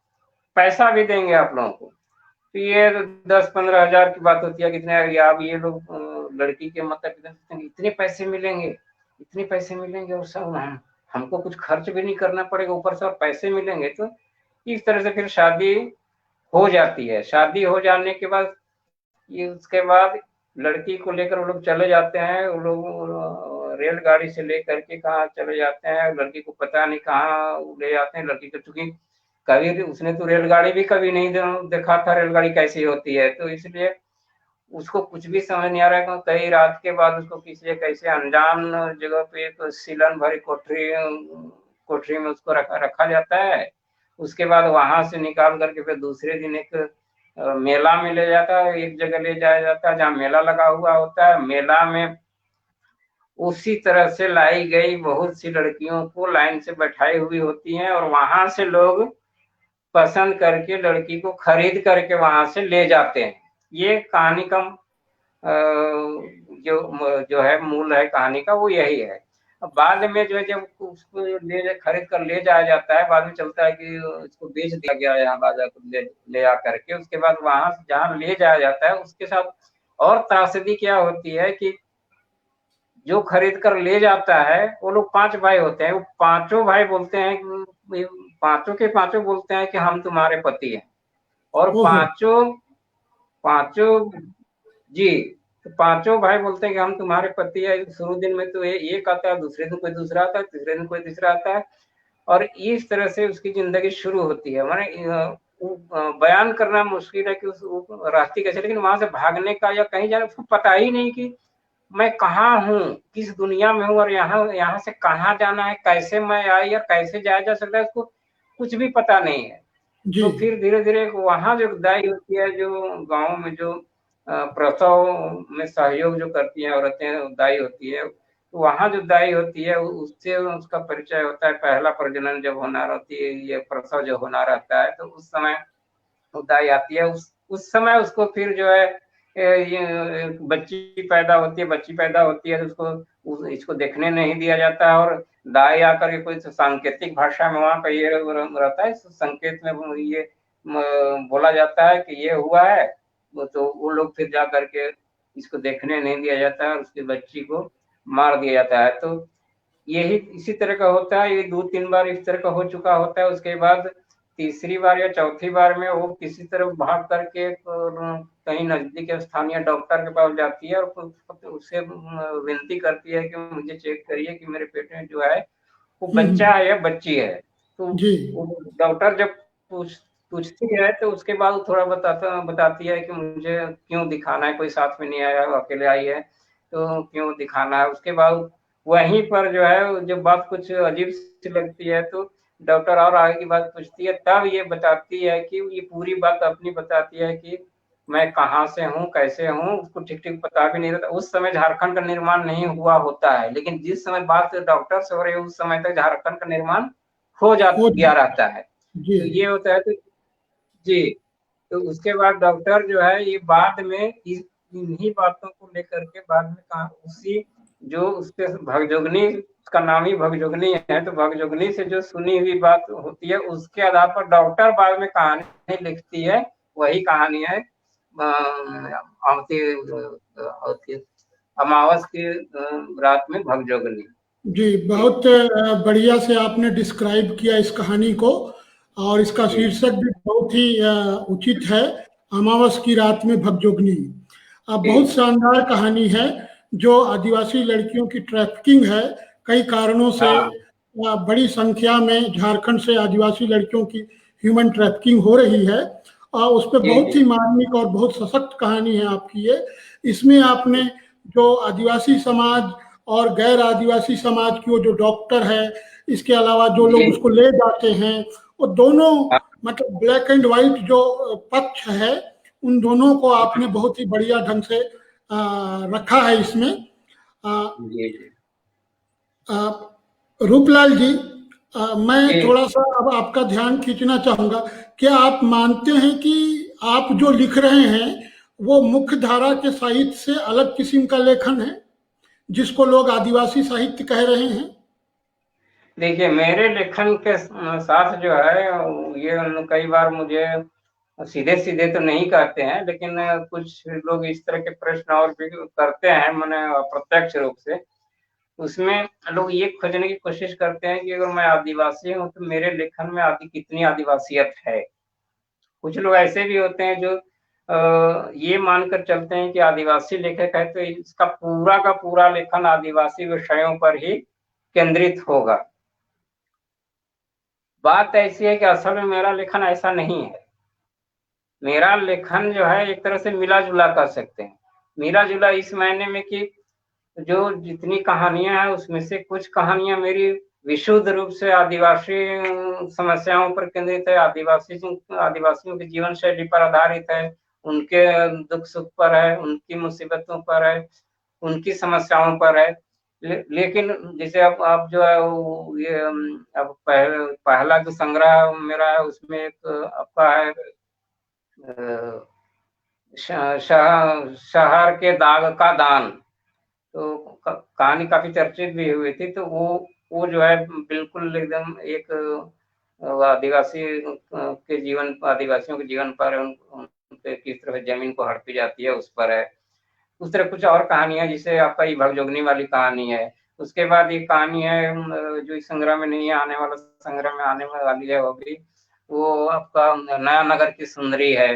पैसा भी देंगे आप लोगों को। तो ये 10-15 हजार की बात होती है, कितने अब ये लोग लड़की के मतलब इतने पैसे मिलेंगे, इतने पैसे मिलेंगे और सब हमको कुछ खर्च भी नहीं करना पड़ेगा ऊपर से और पैसे मिलेंगे, तो इस तरह से फिर शादी हो जाती है। शादी हो जाने के बाद ये उसके बाद लड़की को लेकर वो लोग चले जाते हैं, वो लोग रेलगाड़ी से लेकर के कहाँ चले जाते हैं, लड़की को पता नहीं कहाँ ले जाते हैं। लड़की को चूंकि कभी उसने तो रेलगाड़ी भी कभी नहीं देखा था, रेलगाड़ी कैसी होती है, तो इसलिए उसको कुछ भी समझ नहीं आ रहा है। कई रात के बाद उसको किसी कैसे अनजान जगह पे एक सीलन भरी कोठरी में उसको रखा जाता है। उसके बाद वहां से निकाल करके फिर दूसरे दिन एक मेला में ले जाता है, एक जगह ले जाया जाता है जहाँ मेला लगा हुआ होता है। मेला में उसी तरह से लाई गई बहुत सी लड़कियों को लाइन से बैठाई हुई होती हैं और वहां से लोग पसंद करके लड़की को खरीद करके वहां से ले जाते हैं। ये कहानी का जो है मूल है कहानी का, वो यही है। बाद में जो है जब उसको खरीद कर ले जाया जाता है, बाद में चलता है कि इसको बेच दिया गया यहाँ बाजार को ले आ करके। उसके बाद वहां से जहाँ ले जाया जाता है उसके साथ और त्रासदी क्या होती है कि जो खरीद कर ले जाता है वो लोग 5 भाई होते हैं, वो पांचों भाई बोलते हैं, पांचों के पांचों बोलते हैं कि हम तुम्हारे पति हैं, और पांचों जी, तो पांचों भाई बोलते हैं कि हम तुम्हारे पति है। शुरू दिन में तो एक आता है, दूसरे दिन कोई दूसरा आता है, तीसरे दिन कोई तीसरा आता है, और इस तरह से उसकी जिंदगी शुरू होती है। माने बयान करना मुश्किल है कि उस रास्ते कैसे, लेकिन वहां से भागने का या कहीं जाने उसको पता ही नहीं कि मैं कहाँ हूँ, किस दुनिया में हूँ, और यहाँ से कहाँ जाना है, कैसे मैं आई या कैसे जाया जा सकता है, उसको कुछ भी पता नहीं है। तो फिर धीरे धीरे वहां जो दाई होती है, जो गाँव में जो प्रसव में सहयोग जो करती है औरतें, दाई होती है, तो वहां जो दाई होती है उससे उसका परिचय होता है। पहला प्रजनन जब होना रहती है, ये प्रसव जो होना रहता है, तो उस समय दाई आती है। उस समय उसको फिर जो है ये बच्ची पैदा होती है, तो उसको इसको देखने नहीं दिया जाता है, और दाई आकर के कोई सांकेतिक भाषा में वहां पर ये रहता है, संकेत में ये बोला जाता है कि ये हुआ है, तो वो लोग फिर जा करके इसको देखने नहीं दिया जाता है और उसकी बच्ची को मार दिया जाता है। तो यही इसी तरह का होता है, ये 2-3 बार इस तरह का हो चुका होता है। उसके बाद तीसरी बार या चौथी बार में वो किसी तरह भाग करके कहीं नजदीक स्थानीय डॉक्टर के पास जाती है और उससे विनती करती है कि मुझे चेक करिए कि मेरे पेट में जो है वो बच्चा है या बच्ची है। तो डॉक्टर जब पूछती है तो उसके बाद थोड़ा बताती है कि मुझे क्यों दिखाना है, कोई साथ में नहीं आया, अकेले आई है, तो क्यों दिखाना है। उसके बाद वहीं पर जो है जब बात कुछ अजीब सी लगती है तो डॉक्टर और आगे की बात पूछती है, तब ये बताती है कि ये पूरी बात अपनी बताती है कि मैं कहाँ से हूँ, कैसे हूँ, उसको ठीक पता भी नहीं रहता। उस समय झारखंड का निर्माण नहीं हुआ होता है, लेकिन जिस समय बात डॉक्टर से हो रही है उस समय तक झारखंड का निर्माण हो गया रहता है। तो ये होता है। तो जी, तो उसके बाद डॉक्टर जो है ये बाद में इन्हीं बातों को लेकर के बाद में कहा, उसी जो उसके भगजोगनी का नाम ही भगजोगनी है, तो भगजोगनी से जो सुनी हुई बात होती है उसके आधार पर डॉक्टर बाद में कहानी लिखती है। वही कहानी है अमावस की रात में भगजोगनी। जी, बहुत बढ़िया से आपने डिस्क्राइब किया इस कहानी को, और इसका शीर्षक भी बहुत ही उचित है, अमावस की रात में भगजोगनी। बहुत शानदार कहानी है। जो आदिवासी लड़कियों की ट्रैफिकिंग है, कई कारणों से हाँ बड़ी संख्या में झारखंड से आदिवासी लड़कियों की ह्यूमन ट्रैफिकिंग हो रही है। उस पर जी बहुत जी ही मार्मिक और बहुत सशक्त कहानी है आपकी ये। इसमें आपने जो आदिवासी समाज और गैर आदिवासी समाज की वो जो डॉक्टर है, इसके अलावा जो लोग जी उसको ले जाते हैं, वो दोनों हाँ मतलब ब्लैक एंड व्हाइट जो पक्ष है, उन दोनों को आपने बहुत ही बढ़िया ढंग से रखा है इसमें। आ, जी जी आ, रूपलाल जी, मैं जी। थोड़ा सा अब आपका ध्यान खींचना चाहूंगा। क्या आप मानते हैं कि आप जो लिख रहे हैं वो मुख्य धारा के साहित्य से अलग किस्म का लेखन है, जिसको लोग आदिवासी साहित्य कह रहे हैं? देखिए मेरे लेखन के साथ जो है ये कई बार मुझे सीधे सीधे तो नहीं कहते हैं, लेकिन कुछ लोग इस तरह के प्रश्न और भी करते हैं, मैंने अप्रत्यक्ष रूप से उसमें लोग ये खोजने की कोशिश करते हैं कि अगर मैं आदिवासी हूँ तो मेरे लेखन में आदि कितनी आदिवासियत है। कुछ लोग ऐसे भी होते हैं जो ये मानकर चलते हैं कि आदिवासी लेखक है तो इसका पूरा का पूरा लेखन आदिवासी विषयों पर ही केंद्रित होगा। बात ऐसी है कि असल में मेरा लेखन ऐसा नहीं है। मेरा लेखन जो है एक तरह से मिला जुला कर सकते हैं। मिला जुला इस मायने में कि जो जितनी कहानियां हैं उसमें से कुछ कहानियां मेरी विशुद्ध रूप से आदिवासी समस्याओं पर केंद्रित है, आदिवासियों की जीवन शैली पर आधारित है, उनके दुख सुख पर है, उनकी मुसीबतों पर है, उनकी समस्याओं पर है। लेकिन जैसे अब आप जो है ये अब पहला जो संग्रह मेरा है उसमें एक आपका है शहर के दाग का दान। तो कहानी काफी चर्चित भी हुई थी। तो वो जो है बिल्कुल एकदम एक आदिवासी के जीवन आदिवासियों के जीवन पर उनके किस तरह जमीन को हड़पी जाती है उस पर है। उस तरह कुछ और कहानियां जैसे आपका ये भगजोगनी वाली कहानी है। उसके बाद ये कहानी है जो इस संग्रह में नहीं आने वाला, संग्रह में आने वाली है वो भी, वो आपका नया नगर की सुंदरी है।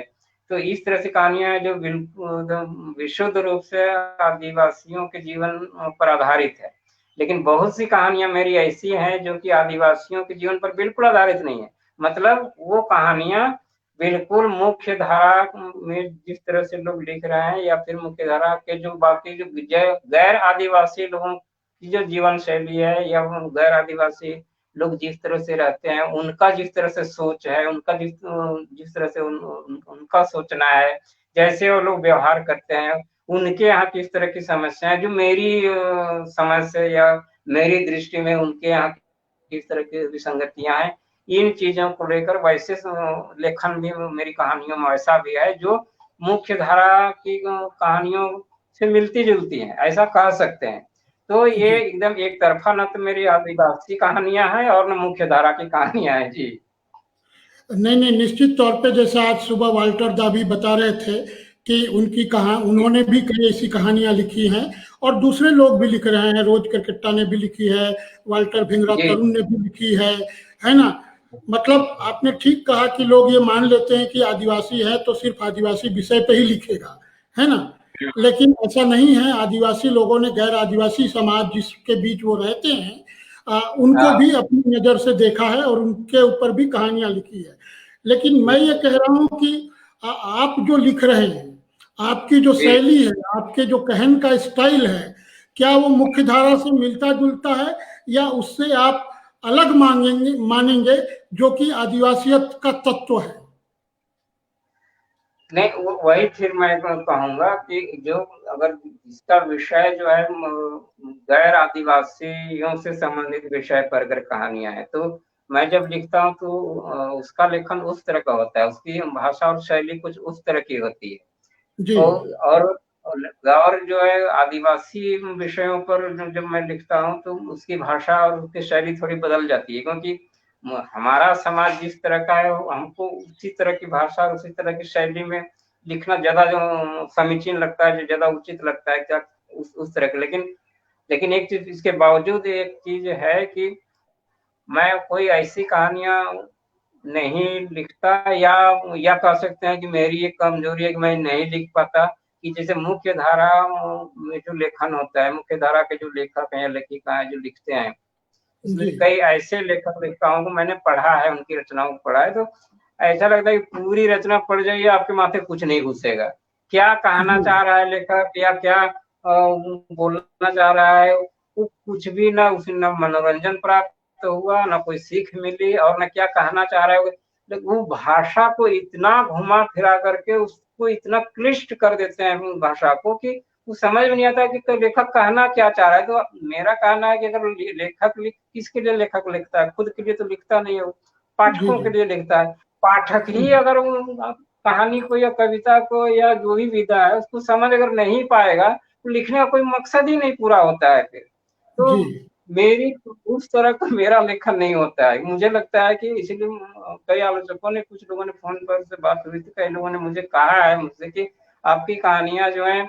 तो इस तरह से कहानियां हैं जो बिल्कुल विशुद्ध रूप से आदिवासियों के जीवन पर आधारित है। लेकिन बहुत सी कहानियां मेरी ऐसी हैं जो कि आदिवासियों के जीवन पर बिल्कुल आधारित नहीं है। मतलब वो कहानियां बिल्कुल मुख्य धारा में जिस तरह से लोग लिख रहे हैं या फिर मुख्य धारा के जो बाकी जो गैर आदिवासी लोगों की जो जीवन शैली है या गैर आदिवासी लोग जिस तरह से रहते हैं, उनका जिस तरह से सोच है, उनका जिस तरह से उनका सोचना है, जैसे वो लोग व्यवहार करते हैं, उनके यहाँ किस तरह की समस्याएं जो मेरी समझ से या मेरी दृष्टि में उनके यहाँ किस तरह की विसंगतियां हैं, इन चीजों को लेकर वैसे लेखन भी मेरी कहानियों में ऐसा भी है जो मुख्य धारा की कहानियों से मिलती जुलती हैं, ऐसा कह सकते हैं। तो ये जी, एकदम एक तरफा न तो मेरी आदिवासी कहानियां हैं और न मुख्य धारा की कहानियां हैं। जी नहीं नहीं, निश्चित तौर पे जैसे आज सुबह वाल्टर दा भी बता रहे थे कि उन्होंने भी कई ऐसी कहानियां लिखी हैं, और दूसरे लोग भी लिख रहे हैं। रोज करकेट्टा ने भी लिखी है, वाल्टर भिंगरा जी तरुण ने भी लिखी है ना? मतलब आपने ठीक कहा कि लोग ये मान लेते हैं कि आदिवासी है तो सिर्फ आदिवासी विषय पे ही लिखेगा, है ना? लेकिन ऐसा नहीं है। आदिवासी लोगों ने गैर आदिवासी समाज जिसके बीच वो रहते हैं, उनको हाँ भी अपनी नज़र से देखा है और उनके ऊपर भी कहानियां लिखी है। लेकिन मैं ये कह रहा हूँ कि आप जो लिख रहे हैं, आपकी जो जी। शैली है, आपके जो कहन का स्टाइल है, क्या वो मुख्य धारा से मिलता जुलता है, या उससे आप अलग मानेंगे, जो कि आदिवासियत का तत्व है? नहीं वही फिर मैं कहूंगा कि जो अगर इसका विषय जो है गैर आदिवासियों से संबंधित विषय पर अगर कहानियां हैं तो मैं जब लिखता हूँ तो उसका लेखन उस तरह का होता है, उसकी भाषा और शैली कुछ उस तरह की होती है। जी और जो है आदिवासी विषयों पर जब मैं लिखता हूँ तो उसकी भाषा और उसकी शैली थोड़ी बदल जाती है, क्योंकि हमारा समाज जिस तरह का है हमको उसी तरह की भाषा और उसी तरह की शैली में लिखना ज्यादा जो समीचीन लगता है, जो ज्यादा उचित लगता है क्या उस तरह का। लेकिन एक चीज इसके बावजूद एक चीज है कि मैं कोई ऐसी कहानियां नहीं लिखता, या कह सकते हैं कि मेरी एक कमजोरी है कि मैं नहीं लिख पाता कि जैसे मुख्य धारा में जो लेखन होता है, मुख्य धारा के जो लेखक हैं या लेखिका हैं जो लिखते हैं, इसमें जी कई ऐसे लेखक लेखिकाओं को मैंने पढ़ा है, उनकी रचनाओं को पढ़ा है, तो ऐसा लगता है कि पूरी रचना पढ़ जाइए आपके माथे कुछ नहीं घुसेगा। क्या कहना जी चाह रहा है लेखक या क्या बोलना चाह रहा है, वो कुछ भी ना, उसे न मनोरंजन प्राप्त हुआ, ना कोई सीख मिली, और न क्या कहना चाह रहा है। लेकिन वो भाषा को इतना घुमा फिरा करके उसको इतना क्लिष्ट कर देते हैं भाषा को कि वो समझ में नहीं आता कि लेखक कहना क्या चाह रहा है। तो मेरा कहना है कि अगर लेखक किसके लिए लेखक लिखता है, खुद के लिए तो लिखता नहीं है, वो जी पाठकों के लिए लिखता है। पाठक ही अगर कहानी को या कविता को या जो भी विधा है उसको समझ अगर नहीं पाएगा तो लिखने का कोई मकसद ही नहीं पूरा होता है फिर। तो जी मेरी उस तरह का मेरा लेखन नहीं होता है। मुझे लगता है कि इसीलिए कई आलोचकों ने, कुछ लोगों ने फोन पर से बात हुई थी, कई लोगों ने मुझे कहा है मुझसे कि आपकी कहानियां जो हैं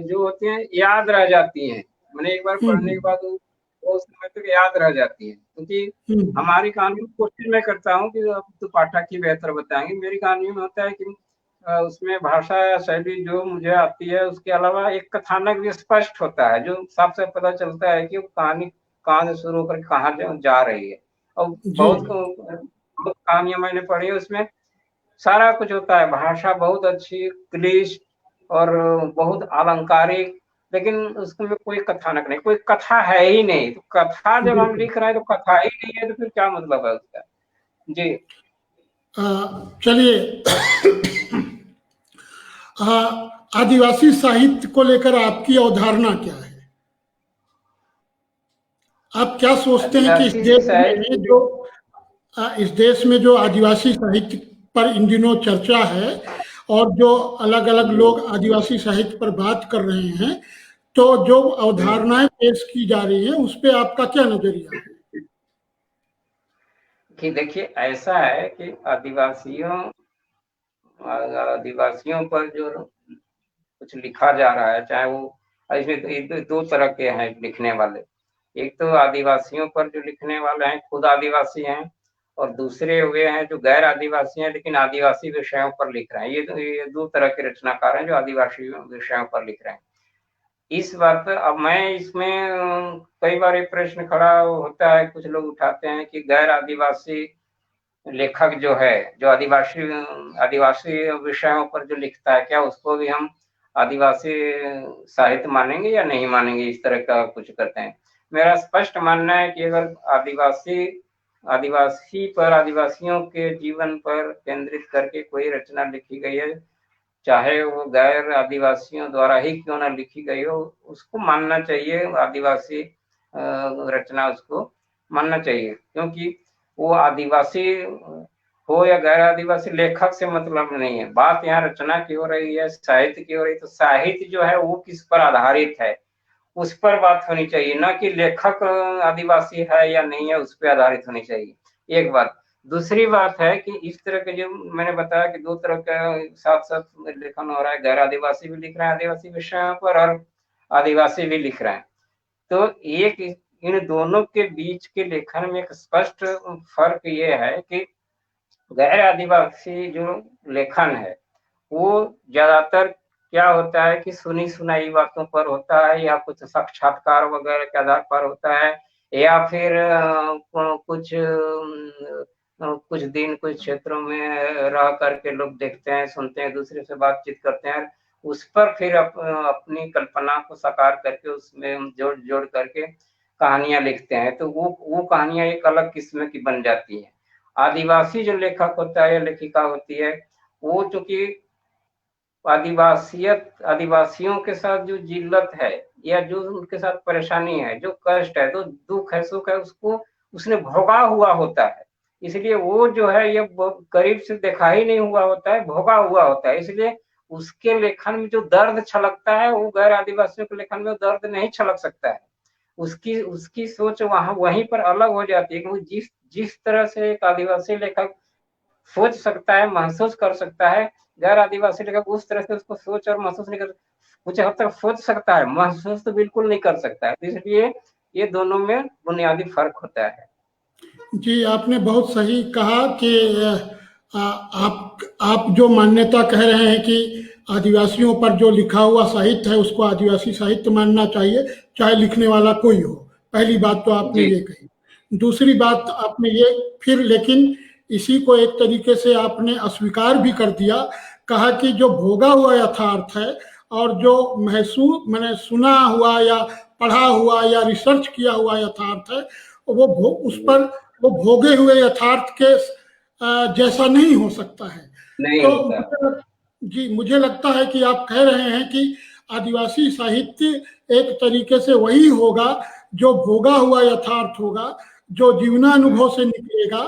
जो होती हैं याद रह जाती हैं। मैंने एक बार पढ़ने के बाद वो समय तक याद रह जाती है, क्योंकि हमारी कहानी में कोशिश मैं करता हूँ कि अब तो पाठक ही बेहतर बताएंगे। मेरी कहानी में होता है कि उसमें भाषा या शैली जो मुझे आती है, उसके अलावा एक कथानक भी स्पष्ट होता है, जो साफ साफ पता चलता है कि वो कहानी कहाँ से शुरू होकर कहाँ जा रही है। और जी बहुत कहानियां मैंने पढ़ी, उसमें सारा कुछ होता है, भाषा बहुत अच्छी, क्लिष्ट और बहुत अलंकारिक, लेकिन उसमें कोई कथानक नहीं, कोई कथा है ही नहीं। तो कथा जब हम बिल्कुल। लिख रहे हैं तो कथा ही नहीं है, तो फिर क्या मतलब है उसका। जी चलिए, आदिवासी साहित्य को लेकर आपकी अवधारणा क्या है? आप क्या सोचते हैं कि आदिवासी साहित्य इस देश में जो आदिवासी साहित्य पर इन दिनों चर्चा है और जो अलग अलग लोग आदिवासी साहित्य पर बात कर रहे हैं, तो जो अवधारणाएं पेश की जा रही हैं उस पर आपका क्या नजरिया है? कि देखिए ऐसा है कि आदिवासियों पर जो कुछ लिखा जा रहा है, चाहे वो इसमें दो तरह के हैं लिखने वाले। एक तो आदिवासियों पर जो लिखने वाले हैं खुद आदिवासी हैं, और दूसरे वे हैं जो गैर आदिवासी हैं लेकिन आदिवासी विषयों पर लिख रहे हैं। ये दो तरह के रचनाकार हैं जो आदिवासी विषयों पर लिख रहे हैं। इस बात पर अब मैं इसमें कई बार एक प्रश्न खड़ा होता है, कुछ लोग उठाते हैं कि गैर आदिवासी लेखक जो है, जो आदिवासी आदिवासी विषयों पर जो लिखता है, क्या उसको भी हम आदिवासी साहित्य मानेंगे या नहीं मानेंगे, इस तरह का कुछ करते हैं। मेरा स्पष्ट मानना है कि अगर आदिवासी पर, आदिवासियों के जीवन पर केंद्रित करके कोई रचना लिखी गई है, चाहे वो गैर आदिवासियों द्वारा ही क्यों ना लिखी गई हो, उसको मानना चाहिए। आदिवासी रचना उसको मानना चाहिए, क्योंकि वो आदिवासी हो या गैर आदिवासी, लेखक से मतलब नहीं है। बात यहाँ रचना की हो रही है, साहित्य की हो रही है। तो साहित्य जो है वो किस पर आधारित है, उस पर बात होनी चाहिए, ना कि लेखक आदिवासी है या नहीं है उस पर आधारित होनी चाहिए। एक बात। दूसरी बात है कि इस तरह के जो मैंने बताया कि दो तरह का साथ साथ लेखन हो रहा है, गैर आदिवासी भी लिख रहे हैं आदिवासी विषयों पर और आदिवासी भी लिख रहे हैं। तो एक इन दोनों के बीच के लेखन में एक स्पष्ट फर्क ये है कि गैर आदिवासी जो लेखन है वो ज्यादातर क्या होता है कि सुनी सुनाई बातों पर होता है, या कुछ साक्षात्कार वगैरह के आधार पर होता है, या फिर कुछ दिन कुछ क्षेत्रों में रह करके लोग देखते हैं, सुनते हैं, दूसरे से बातचीत करते हैं, उस पर फिर अपनी कल्पना को साकार करके उसमें जोड़ जोड़ करके कहानियां लिखते हैं। तो वो कहानियां एक अलग किस्म की बन जाती है। आदिवासी जो लेखक होता है या लेखिका होती है, वो चूंकि आदिवासियों के साथ जो जिल्लत है या जो उनके साथ परेशानी है, जो कष्ट है, तो दुख है, सुख है, उसको उसने भोगा हुआ होता है। इसलिए वो जो है ये करीब से देखा ही नहीं हुआ होता है, भोगा हुआ होता है। इसलिए उसके लेखन में जो दर्द छलकता है वो गैर आदिवासियों के लेखन में दर्द नहीं छलक सकता है। उसकी उसकी सोच वहीं पर अलग हो जाती है, क्योंकि जिस जिस तरह से एक आदिवासी लेखक सोच सकता है, महसूस कर सकता है, गैर आदिवासी लेखक उस तरह से उसको सोच और महसूस नहीं कर, कुछ हद तक सोच सकता है, महसूस तो बिल्कुल नहीं कर सकता है। इसलिए ये दोनों में बुनियादी फर्क होता है। जी, आपने बहुत सही कहा कि आप जो मान्यता कह रहे हैं कि आदिवासियों पर जो लिखा हुआ साहित्य है उसको आदिवासी साहित्य मानना चाहिए, चाहे लिखने वाला कोई हो। पहली बात तो आपने जी ये कही। दूसरी बात आपने ये, फिर लेकिन इसी को एक तरीके से आपने अस्वीकार भी कर दिया, कहा कि जो भोगा हुआ यथार्थ है और जो महसूस मैंने सुना हुआ या पढ़ा हुआ या रिसर्च किया हुआ यथार्थ है, उस पर वो भोगे हुए यथार्थ के जैसा नहीं हो सकता है। नहीं तो होता। जी मुझे लगता है कि आप कह रहे हैं कि आदिवासी साहित्य एक तरीके से वही होगा जो भोगा हुआ यथार्थ होगा, जो जीवनानुभव से निकलेगा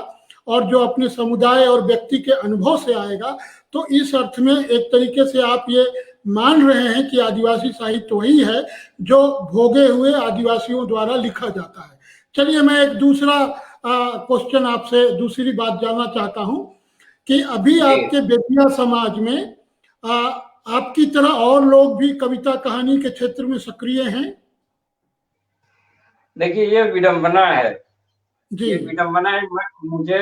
और जो अपने समुदाय और व्यक्ति के अनुभव से आएगा। तो इस अर्थ में एक तरीके से आप ये मान रहे हैं कि आदिवासी साहित्य वही है जो भोगे हुए आदिवासियों द्वारा लिखा जाता है। चलिए, मैं एक दूसरा क्वेश्चन आपसे, दूसरी बात जानना चाहता हूं कि अभी जी आपके बेतिया समाज में आ, आपकी तरह और लोग भी कविता कहानी के क्षेत्र में सक्रिय हैं? देखिए, ये विडंबना है, जी ये विडंबना है। मुझे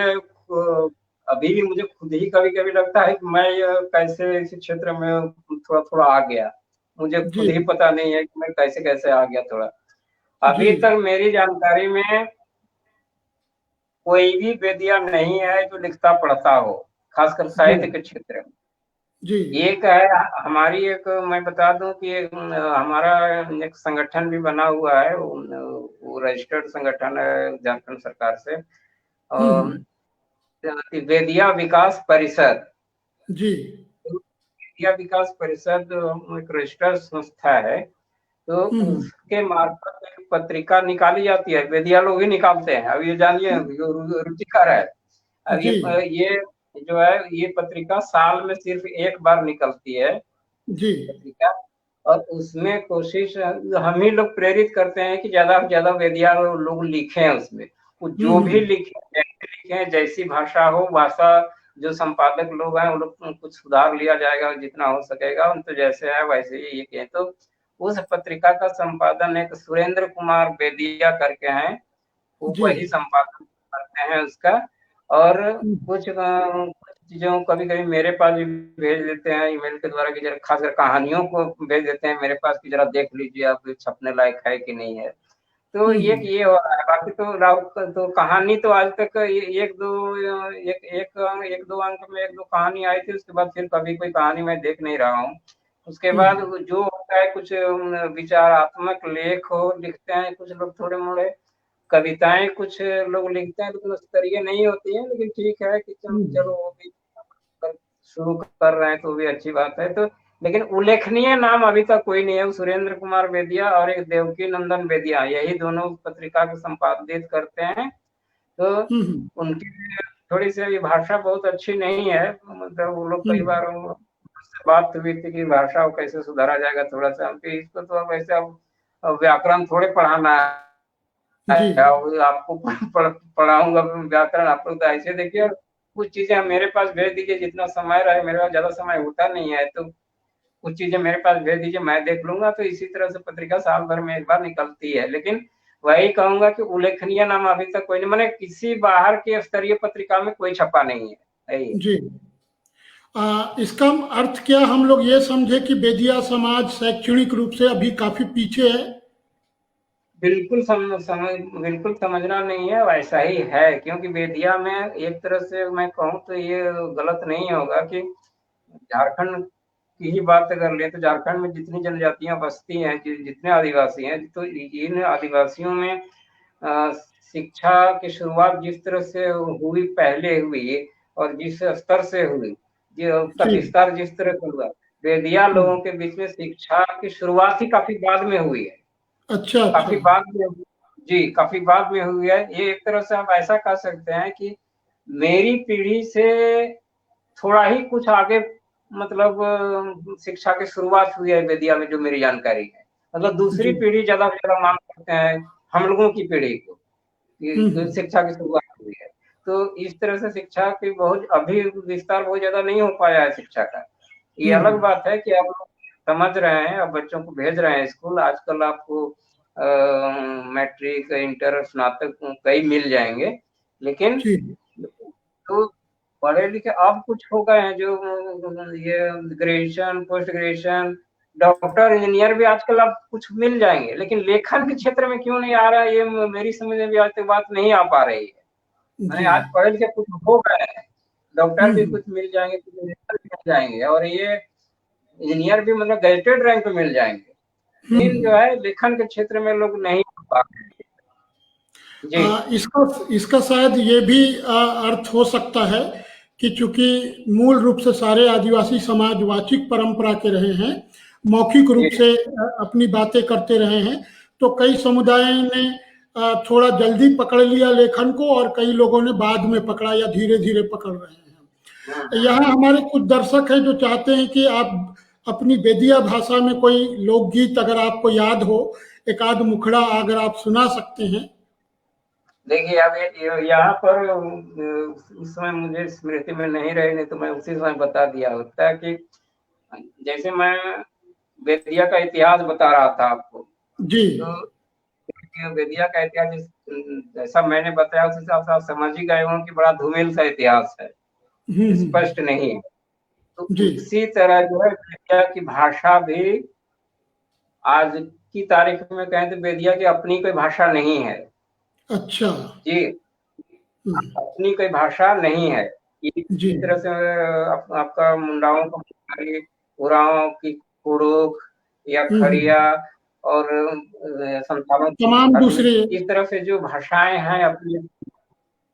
अभी भी मुझे खुद ही कभी कभी लगता है कि मैं कैसे इस क्षेत्र में थोड़ा थोड़ा आ गया। मुझे जी खुद ही पता नहीं है कि मैं कैसे कैसे आ गया थोड़ा। जी अभी तक मेरी जानकारी में कोई भी बेदिया नहीं है जो लिखता पढ़ता हो, खासकर जी साहित्य के क्षेत्र में। जी एक है हमारी, एक मैं बता दूं कि हमारा एक संगठन भी बना हुआ है, वो रजिस्टर्ड संगठन है झारखंड सरकार से, हम्म, बेदिया विकास परिषद। जी बेदिया विकास परिषद एक रजिस्टर्ड संस्था है। तो हम्म, उसके मार्फत एक पत्रिका निकाली जाती है, बेदिया लोग ही निकालते हैं। अब ये जानिए, रुचिकर है। अब जी ये जो है, ये पत्रिका साल में सिर्फ एक बार निकलती है जी पत्रिका। और उसमें कोशिश हम ही लोग प्रेरित करते हैं कि ज्यादा से ज्यादा बेदिया लोग लिखें उसमें। वो जो भी हम्म, लिखे, जैसे लिखे, जैसी भाषा हो, भाषा जो संपादक लोग हैं वो लोग कुछ सुधार लिया जाएगा जितना हो सकेगा, उन तो जैसे है वैसे ही ये कहें। तो उस पत्रिका का संपादन एक सुरेंद्र कुमार बेदिया करके हैं, वो जी वही संपादन करते हैं उसका। और हम्म, कुछ चीजों कभी कभी मेरे पास भी भेज देते हैं ईमेल के द्वारा, कि जरा खासकर कहानियों को भेज देते हैं मेरे पास कि जरा देख लीजिए आप छपने लायक है कि नहीं है। तो हम्म, ये हो रहा है। बाकी तो राव तो कहानी तो आज तक एक दो, एक दो अंक में एक दो कहानी आई थी, उसके बाद फिर कभी कोई कहानी मैं देख नहीं रहा हूँ। उसके बाद हम्म, जो होता है कुछ विचारात्मक लेख हो लिखते हैं कुछ लोग, थोड़े मोड़े कविताएं कुछ लोग लिखते हैं, लेकिन उस स्तरीय नहीं होती है। लेकिन ठीक है कि चलो वो भी शुरू कर रहे हैं तो भी अच्छी बात है। तो लेकिन उल्लेखनीय नाम अभी तक कोई नहीं है। सुरेंद्र कुमार बेदिया और एक देवकी नंदन बेदिया, यही दोनों पत्रिका को संपादित करते हैं। तो हम्म, उनकी थोड़ी सी अभी भाषा बहुत अच्छी नहीं है, मतलब वो लोग कई हम्म, बार उससे बात हुई थी कि भाषा को कैसे सुधारा जाएगा थोड़ा सा। इसको तो अब वैसे अब व्याकरण थोड़े पढ़ाना जी आपको पढ़ाऊंगा व्याकरण। आप लोग तो ऐसे देखिए, और कुछ चीजें मेरे पास भेज दीजिए, जितना समय रहे, मेरे पास ज्यादा समय होता नहीं है, तो कुछ चीजें मेरे पास भेज दीजिए, मैं देख लूंगा। तो इसी तरह से पत्रिका साल भर में एक बार निकलती है। लेकिन वही कहूंगा कि उल्लेखनीय नाम अभी तक कोई नहीं, मैंने किसी बाहर की स्तरीय पत्रिका में कोई छपा नहीं है यही। जी इसका अर्थ क्या हम लोग ये समझे कि बेदिया समाज शैक्षणिक रूप से अभी काफी पीछे है? बिल्कुल समझना नहीं है, वैसा ही है। क्योंकि बेदिया में एक तरह से मैं कहूँ तो ये गलत नहीं होगा कि झारखंड की ही बात अगर ले, तो झारखंड में जितनी जनजातियां बसती हैं, जितने आदिवासी हैं, तो इन आदिवासियों में शिक्षा की शुरुआत जिस तरह से हुई, पहले हुई, और जिस स्तर से हुई, उसका जी विस्तार जिस तरह से हुआ, बेदिया लोगों हम्म, के बीच में शिक्षा की शुरुआत ही काफी बाद में हुई है। अच्छा अच्छा काफी बाद में, जी काफी बाद में हुई है। ये एक तरह से आप ऐसा कह सकते हैं कि मेरी पीढ़ी से थोड़ा ही कुछ आगे, मतलब शिक्षा की शुरुआत हुई है बेदिया में, जो मेरी जानकारी है। मतलब दूसरी जी पीढ़ी ज्यादा से ज्यादा मान सकते हैं हम लोगों की पीढ़ी को, कि हम्म, शिक्षा की शुरुआत हुई है। तो इस तरह से शिक्षा की बहुत अभी विस्तार बहुत ज्यादा नहीं हो पाया है शिक्षा का। ये अलग हम्म, बात है कि आप लोग समझ रहे हैं, अब बच्चों को भेज रहे हैं स्कूल। आजकल आपको मैट्रिक, इंटर, स्नातक कई मिल जाएंगे। लेकिन जी तो पढ़े लिखे अब कुछ हो गए हैं जो ये graduation, post graduation, doctor, engineer भी आजकल अब कुछ मिल जाएंगे, लेकिन लेखन के क्षेत्र में क्यों नहीं आ रहा है, ये मेरी समझ में भी आज तक बात नहीं आ पा रही है। मैंने जी। आज पढ़े लिखे कुछ हो गए हैं, डॉक्टर भी हम्म। कुछ मिल जाएंगे, कुछ इंजीनियर भी मिल जाएंगे, और ये इंजीनियर भी मतलब गैजेटेड रैंक पे मिल जाएंगे, लेकिन जो है लेखन के क्षेत्र में लोग नहीं आ पा रहे हैं। जी इसका इसका शायद ये भी अर्थ हो सकता है कि चूंकि मूल रूप से सारे आदिवासी समाज वाचिक परंपरा के रहे हैं, मौखिक रूप जी से अपनी बातें करते रहे हैं, तो कई समुदायों ने थोड़ा जल्दी पकड़ लिया लेखन को, और कई लोगों ने बाद में पकड़ा या धीरे धीरे पकड़ रहे हैं। यहाँ हमारे कुछ दर्शक हैं जो चाहते हैं कि आप अपनी बेदिया भाषा में कोई लोकगीत अगर आपको याद हो, एक आध मुखड़ा अगर आप सुना सकते हैं। देखिए, अब यहाँ पर उस समय मुझे स्मृति में नहीं रहे, नहीं तो मैं उसी समय बता दिया होता कि जैसे मैं बेदिया का इतिहास बता रहा था आपको, जी। तो बेदिया का इतिहास जैसा मैंने बताया उस हिसाब से आप समझ ही गए हों कि बड़ा धूमिल सा इतिहास है, स्पष्ट नहीं है। तो जी। उसी तरह जो है बेदिया की भाषा भी आज की तारीख में कहें तो बेदिया की अपनी कोई भाषा नहीं है। अच्छा। जी, अपनी कोई भाषा नहीं है। जी। इस तरह से आपका मुंडाओं का उरांव की कुड़ुक या खड़िया और संथालों तमाम दूसरे। की इस तरह से जो भाषाएं हैं अपनी,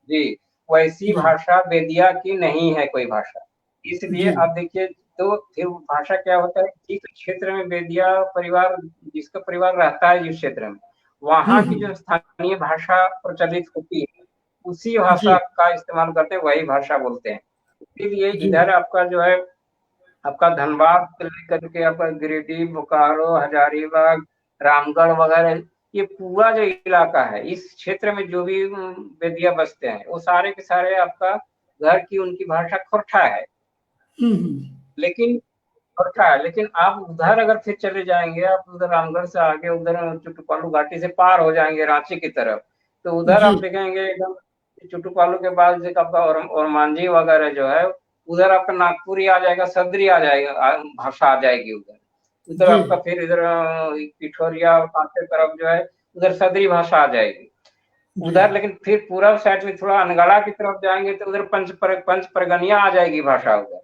जी, वैसी जी। भाषा बेदिया की नहीं है कोई भाषा। इसलिए जी। आप देखिए, तो फिर भाषा क्या होता है, जिस क्षेत्र में बेदिया परिवार, जिसका परिवार रहता है जिस क्षेत्र में, वहाँ की जो स्थानीय भाषा प्रचलित होती है, उसी जी। भाषा का इस्तेमाल करते हैं, वही भाषा बोलते हैं। इसीलिए जी। इधर आपका जो है, आपका धनबाद से लेकर के आपका गिरिडीह, बोकारो, हजारीबाग, रामगढ़ वगैरह, ये पूरा जो इलाका है, इस क्षेत्र में जो भी बेदिया बसते हैं, वो सारे के सारे आपका घर की उनकी भाषा खोरठा है। लेकिन खोरठा है, लेकिन आप उधर अगर फिर चले जाएंगे, आप उधर रामगढ़ से आगे उधर चुटुपालू घाटी से पार हो जाएंगे रांची की तरफ, तो उधर जी। आप देखेंगे एकदम चुटुपालू के बाद जो आपका और मांझी वगैरह जो है, उधर आपका नागपुरी आ जाएगा, सदरी आ जाएगा, भाषा आ जाएगी उधर। उधर जी। आपका फिर इधर पिठोरिया पासे तरफ जो है, उधर सदरी भाषा आ जाएगी जी। उधर। लेकिन फिर पूरा साइड में थोड़ा अनगढ़ा की तरफ जाएंगे तो उधर पंच परगनिया आ जाएगी भाषा उधर,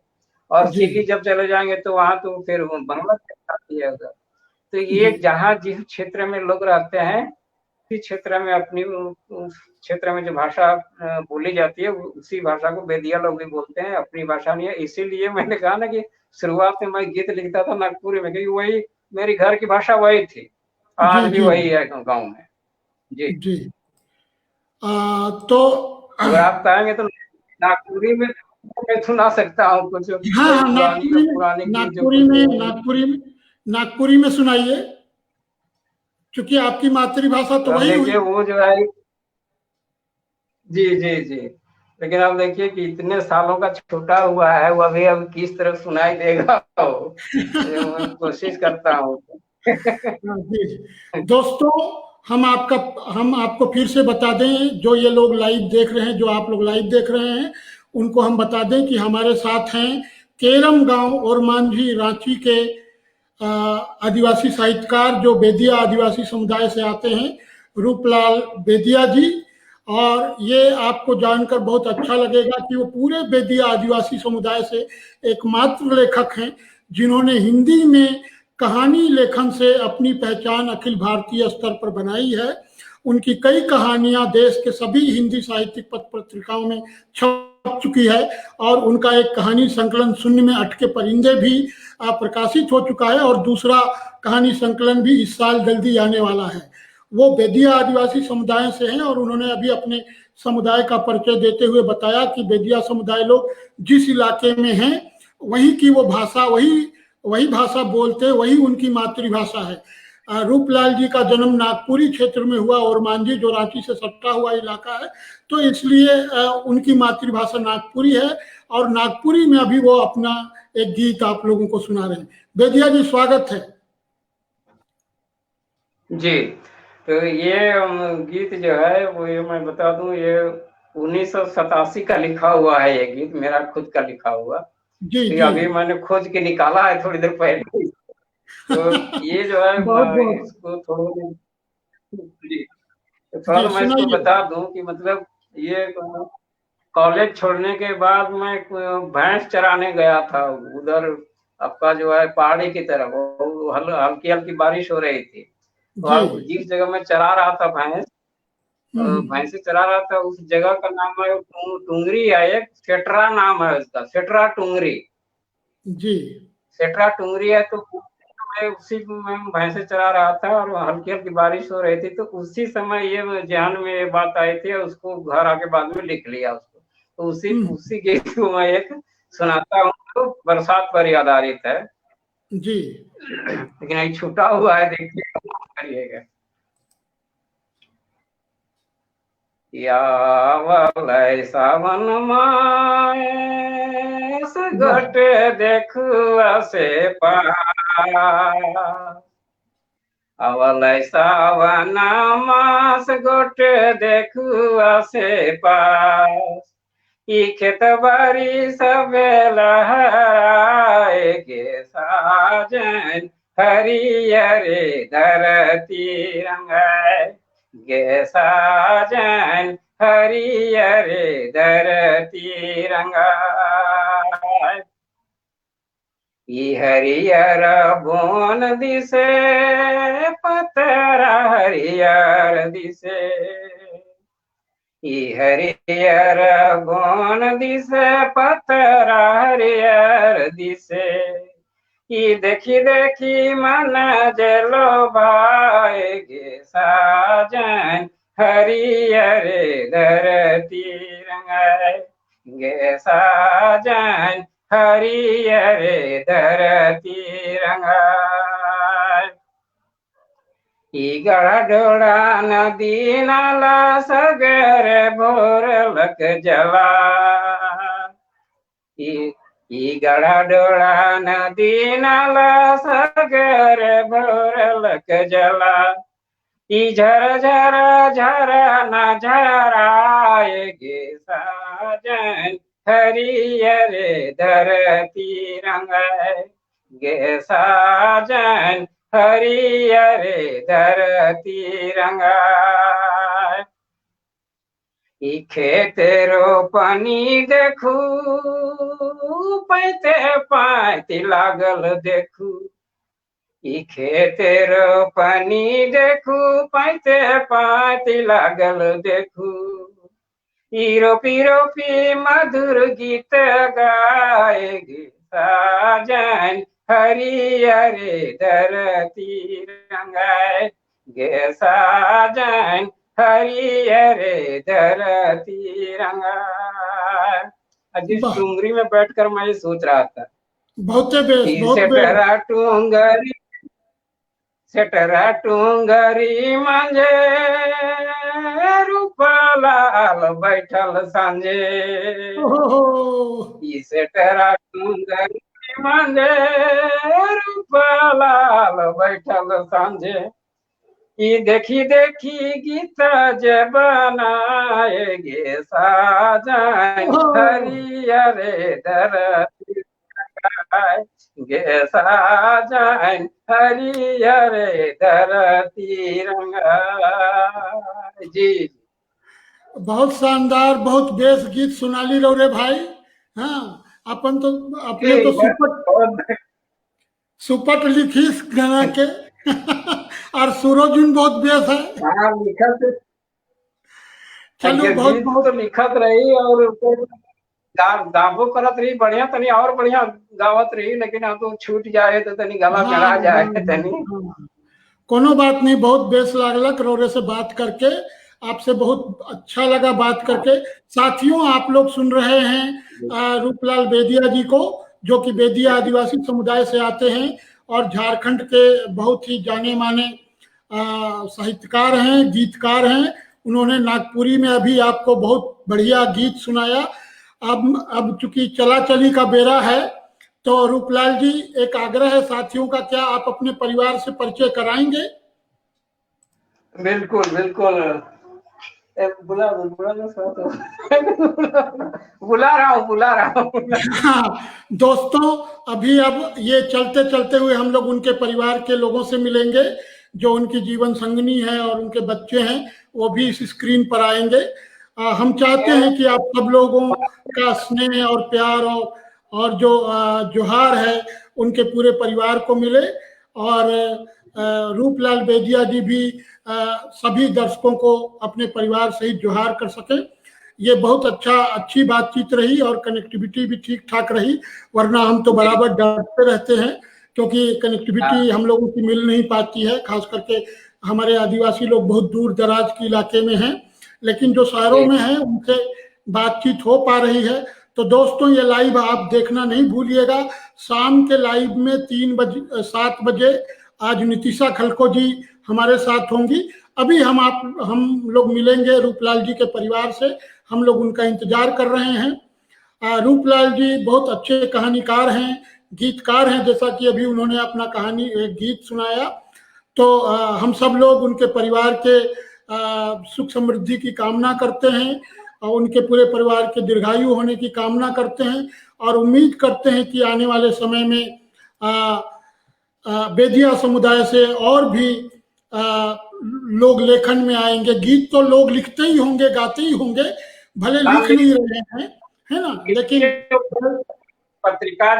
और जी। सीधी जब चले जाएंगे तो वहां तो फिर बंगला आती है उधर। तो जी। ये जहाँ जिस क्षेत्र में लोग रहते हैं, उसी क्षेत्र में अपनी उस क्षेत्र में जो भाषा बोली जाती है, उसी भाषा को बेदिया लोग भी बोलते हैं, अपनी भाषा नहीं है। इसीलिए मैंने कहा ना कि शुरुआत में मैं गीत लिखता था नागपुरी में, क्योंकि वही मेरी घर की भाषा वही थी, जी। आज भी जी। वही है गाँव में। जी, जी। तो अगर आप कहेंगे तो नागपुरी में मैं सुना सकता हूँ कुछ हाँ कोई हाँ, पुरानी से नागपुरी में, पुरानी गीत जो नागपुरी कुछ। में नागपुरी में नागपुरी में सुनाइए, क्योंकि आपकी मातृभाषा तो तो अब वही देखिए हुई। वो जो है, जी जी जी, लेकिन अब देखिए कि इतने सालों का छोटा हुआ है, वो अभी अब किस तरह सुनाई देगा वो, मैं कोशिश करता हूँ। जी। दोस्तों, हम आपको फिर से बता दें, जो ये लोग लाइव देख रहे हैं, जो आप लोग लाइव देख रहे हैं, उनको हम बता दें कि हमारे साथ हैं केरम गांव और मांझी रांची के आदिवासी साहित्यकार, जो बेदिया आदिवासी समुदाय से आते हैं, रूपलाल बेदिया जी। और ये आपको जानकर बहुत अच्छा लगेगा कि वो पूरे बेदिया आदिवासी समुदाय से एकमात्र लेखक हैं जिन्होंने हिंदी में कहानी लेखन से अपनी पहचान अखिल भारतीय स्तर पर बनाई है। उनकी कई कहानियां देश के सभी हिंदी साहित्यिक पत्र पत्रिकाओं में छप चुकी है, और उनका एक कहानी संकलन शून्य में अटके परिंदे भी प्रकाशित हो चुका है, और दूसरा कहानी संकलन भी इस साल जल्दी आने वाला है। वो बेदिया आदिवासी समुदाय से हैं, और उन्होंने अभी अपने समुदाय का परिचय देते हुए बताया कि बेदिया समुदाय लोग जिस इलाके में हैं, वहीं की वो भाषा, वही भाषा बोलते, वही उनकी मातृभाषा है। रूपलाल जी का जन्म नागपुरी क्षेत्र में हुआ, और मांझी जो रांची से सटा हुआ इलाका है, तो इसलिए उनकी मातृभाषा नागपुरी है, और नागपुरी में अभी वो अपना एक गीत आप लोगों को सुना रहे हैं। बेदिया जी, स्वागत है। जी, तो ये गीत जो है वो, ये मैं बता दूं, ये 1987 का लिखा हुआ है ये गीत, मेरा खुद का लिखा हुआ। जी तो जी। अभी मैंने खोज के निकाला है थोड़ी देर पहले। तो ये जो है बहुत बहुत। इसको थोड़ा जी, तो थोड़ा जी सा मैं इसको सुनाइए। बता दूं कि मतलब ये कॉलेज छोड़ने के बाद मैं भैंस चराने गया था उधर, आपका जो है पहाड़ी की तरफ, हल्की हल्की बारिश हो रही थी। जी। तो जिस जगह मैं चरा रहा था भैंस, हम्म। भैंसे चरा रहा था, उस जगह का नाम है टुंगरी है, एक सेटरा नाम है उसका, सेटरा टुंगरी। जी। सेटरा टुंगरी है। तो मैं उसी में भैंसे चरा रहा था और हल्की हल्की बारिश हो रही थी, तो उसी समय ये ध्यान में ये बात आई थी और उसको घर आके बाद में लिख लिया उसको। तो उसी हम्म। उसी गीत को मैं एक सुनाता हूँ, तो बरसात पर आधारित है। जी। लेकिन ये छूटा हुआ है, देखिए करिएगा। यावलै सावन मास वाह। घट देखुआ से पार, अवलै सावन मास गोट देखुआ से पास, ई खेत बारी सबे लहराए गे साजन, हरियरे धरती रंगाए गे साजन, हरियरे धरती रंगाए। ई हरियर बोन दिसे पतरा हरियर दिसे, ई हरियर बोन दिसे पतरा हरियर दिसे, ई देखी देखी मन जलो भाए गे साजन, हरियर धरती रंगाए गे साजन, हरियर धरती रंगाए। ई गड़ा डोड़ा नदी नाला सगर भोर लक जला, ई गड़ा डोड़ा नदी नाला सगर भोर लक जला, ई झर झर झर न झराए गे साजन, हरियर धरती रंगाए गे साजन, हरियर धरती रंगाए। ई खेत रोपनी देखू पैते पाती लागल देखू, ई खेत रोपनी देखू पैते पाती लागल देखू, ई रोपी रोपी मधुर गीत गाए गे साजन, हरियर धरती रंगाए गे साजन, हरियर धरती रंगाए। जिस वाह। टुंगरी में बैठकर मैं ये सोच रहा था बहुत बेस, कि बहुत बेस। सेटरा टुंगरी, सेटरा टुंगरी मांझे रूपलाल बैठल सांझे, ओहो। ई सेटरा टुंगरी मांझे रूपलाल बैठल सांझे, ई देखी देखी गीत जे बनाए गे साजन, ओहो। हरियर धरती गे साजन, हरियर धरती रंगाए। जी बहुत शानदार, बहुत बेस गीत सुनाली रौरे भाई। हाँ, अपन तो, अपने तो ठीक है, सुपट बहुत सुपट लिखी इस गाना के। और सूरज बहुत बेस है। हाँ लिखत, चलो बहुत गीत तो बहुत। लिखत रही और गाबो करत रही बढ़िया, तनी और बढ़िया गावत रही, लेकिन अब तो छूट जाए तो तनी गला हाँ मेरा हाँ जाए तनी। हाँ। कोनो बात नहीं, बहुत बेस लागलक रौरे से बात करके। आपसे बहुत अच्छा लगा बात करके। साथियों, आप लोग सुन रहे हैं रूपलाल बेदिया जी को, जो कि बेदिया आदिवासी समुदाय से आते हैं और झारखंड के बहुत ही जाने माने साहित्यकार हैं, गीतकार हैं। उन्होंने नागपुरी में अभी आपको बहुत बढ़िया गीत सुनाया। अब चूंकि चला चली का बेरा है, तो रूपलाल जी, एक आग्रह है साथियों का, क्या आप अपने परिवार से परिचय कराएंगे? बिल्कुल बिल्कुल, बुला बुला लो सर तो बुला रहा हूँ हाँ, दोस्तों अभी अब ये चलते चलते हुए हम लोग उनके परिवार के लोगों से मिलेंगे, जो उनकी जीवन संगनी है और उनके बच्चे हैं, वो भी इस स्क्रीन पर आएंगे। हम चाहते हैं कि आप सब लोगों का स्नेह और प्यार और जो जोहार है उनके पूरे परिवार को मिले, और रूपलाल बेदिया जी भी सभी दर्शकों को अपने परिवार सहित जोहार कर सकें। ये बहुत अच्छी बातचीत रही और कनेक्टिविटी भी ठीक ठाक रही, वरना हम तो बराबर डरते रहते हैं क्योंकि कनेक्टिविटी हम लोगों की मिल नहीं पाती है, खास करके हमारे आदिवासी लोग बहुत दूर दराज के इलाके में हैं, लेकिन जो शहरों में हैं उनसे बातचीत हो पा रही है। तो दोस्तों ये लाइव आप देखना नहीं भूलिएगा। शाम के लाइव में 7 बजे आज नितिशा खलको जी हमारे साथ होंगी। अभी हम लोग मिलेंगे रूपलाल जी के परिवार से, हम लोग उनका इंतजार कर रहे हैं। रूपलाल जी बहुत अच्छे कहानीकार हैं, गीतकार हैं, जैसा कि अभी उन्होंने अपना गीत सुनाया। तो हम सब लोग उनके परिवार के सुख समृद्धि की कामना करते हैं और उनके पूरे परिवार के दीर्घायु होने की कामना करते हैं, और उम्मीद करते हैं कि आने वाले समय में बेदिया समुदाय से और भी लोग लेखन में आएंगे। गीत तो लोग लिखते ही होंगे, गाते ही होंगे, भले लिख नहीं रहे हैं, है ना, लेकिन पत्रिका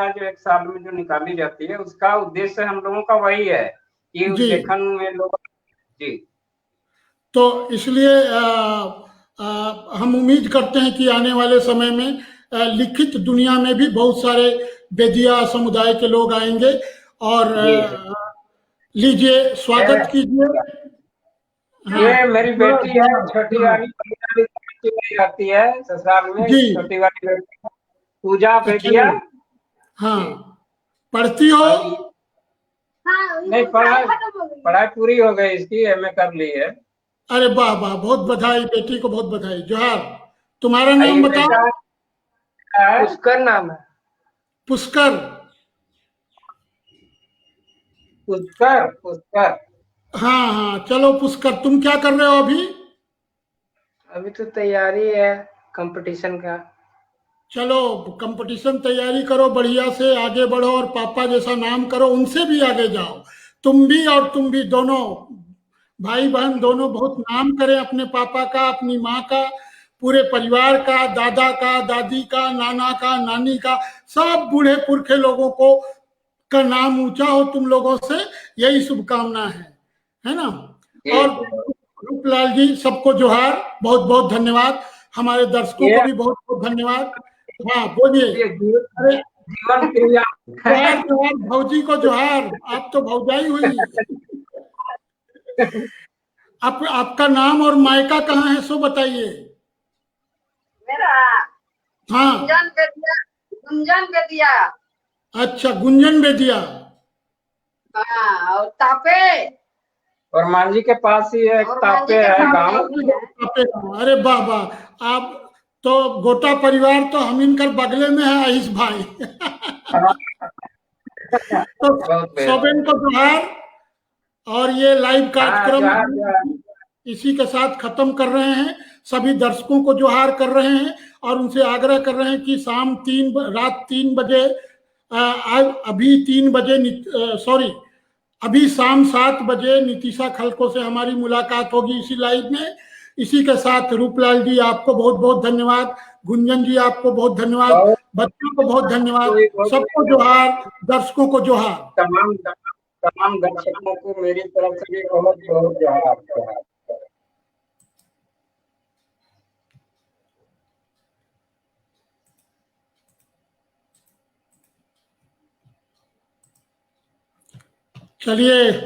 जो 1 साल में जो निकाली जाती है उसका उद्देश्य हम लोगों का वही है कि उस लेखन में लोग जी। तो इसलिए हम उम्मीद करते हैं कि आने वाले समय में लिखित दुनिया में भी बहुत सारे बेदिया समुदाय के लोग आएंगे। और लीजिए स्वागत कीजिए। ये मेरी बेटी है, छोटी वाली आती है ससुराल में, छोटी वाली बेटी पूजा बेदिया। हाँ, पढ़ती हो? नहीं, पढ़ाई पूरी हो गई इसकी, एमए कर ली है। अरे वाह वाह, बहुत बधाई, बेटी को बहुत बधाई। जोहार। तुम्हारा नाम बताओ? पुष्कर नाम है। पुष्कर? पुष्कर पुष्कर। हाँ हाँ, चलो पुष्कर, तुम क्या कर रहे हो अभी? अभी तो तैयारी है कंपटीशन का। चलो कंपटीशन तैयारी करो, बढ़िया से आगे बढ़ो और पापा जैसा नाम करो, उनसे भी आगे जाओ। तुम भी और तुम भी, दोनों भाई बहन दोनों बहुत नाम करें अपने पापा का, अपनी माँ का, पूरे परिवार का, दादा का, दादी का, नाना का, नानी का, सब बूढ़े पुरखे लोगों का नाम ऊंचा हो तुम लोगों से, यही शुभकामना है ना। और रूपलाल जी सबको जोहार, बहुत बहुत धन्यवाद, हमारे दर्शकों को भी बहुत बहुत धन्यवाद। हाँ बोलिए। अरे जोहार जोहार, भौजी को जोहार, आप तो भौजाई हुई। आपका नाम और मायका कहाँ है सो बताइए। मेरा हाँ, गुंजन बेदिया। अच्छा, गुंजन बेदिया। हाँ, और तापे, और मांझी के पास ही एक तापे है गांव। अरे वाह वाह, आप तो गोटा परिवार तो हम इनकर बगले में है, आयुष भाई। तो सोबेन को जोहार। और ये लाइव कार्यक्रम इसी के साथ खत्म कर रहे हैं। सभी दर्शकों को जोहार कर रहे हैं और उनसे आग्रह कर रहे हैं कि रात 3 बजे, अभी शाम 7 बजे नितिशा खलको से हमारी मुलाकात होगी इसी लाइव में। इसी के साथ रूपलाल जी आपको बहुत बहुत धन्यवाद, गुंजन जी आपको बहुत धन्यवाद, बच्चों को बहुत धन्यवाद, सबको जोहार, दर्शकों को जोहार, तमाम दर्शकों को मेरी तरफ से बहुत बहुत जोहार। चलिए।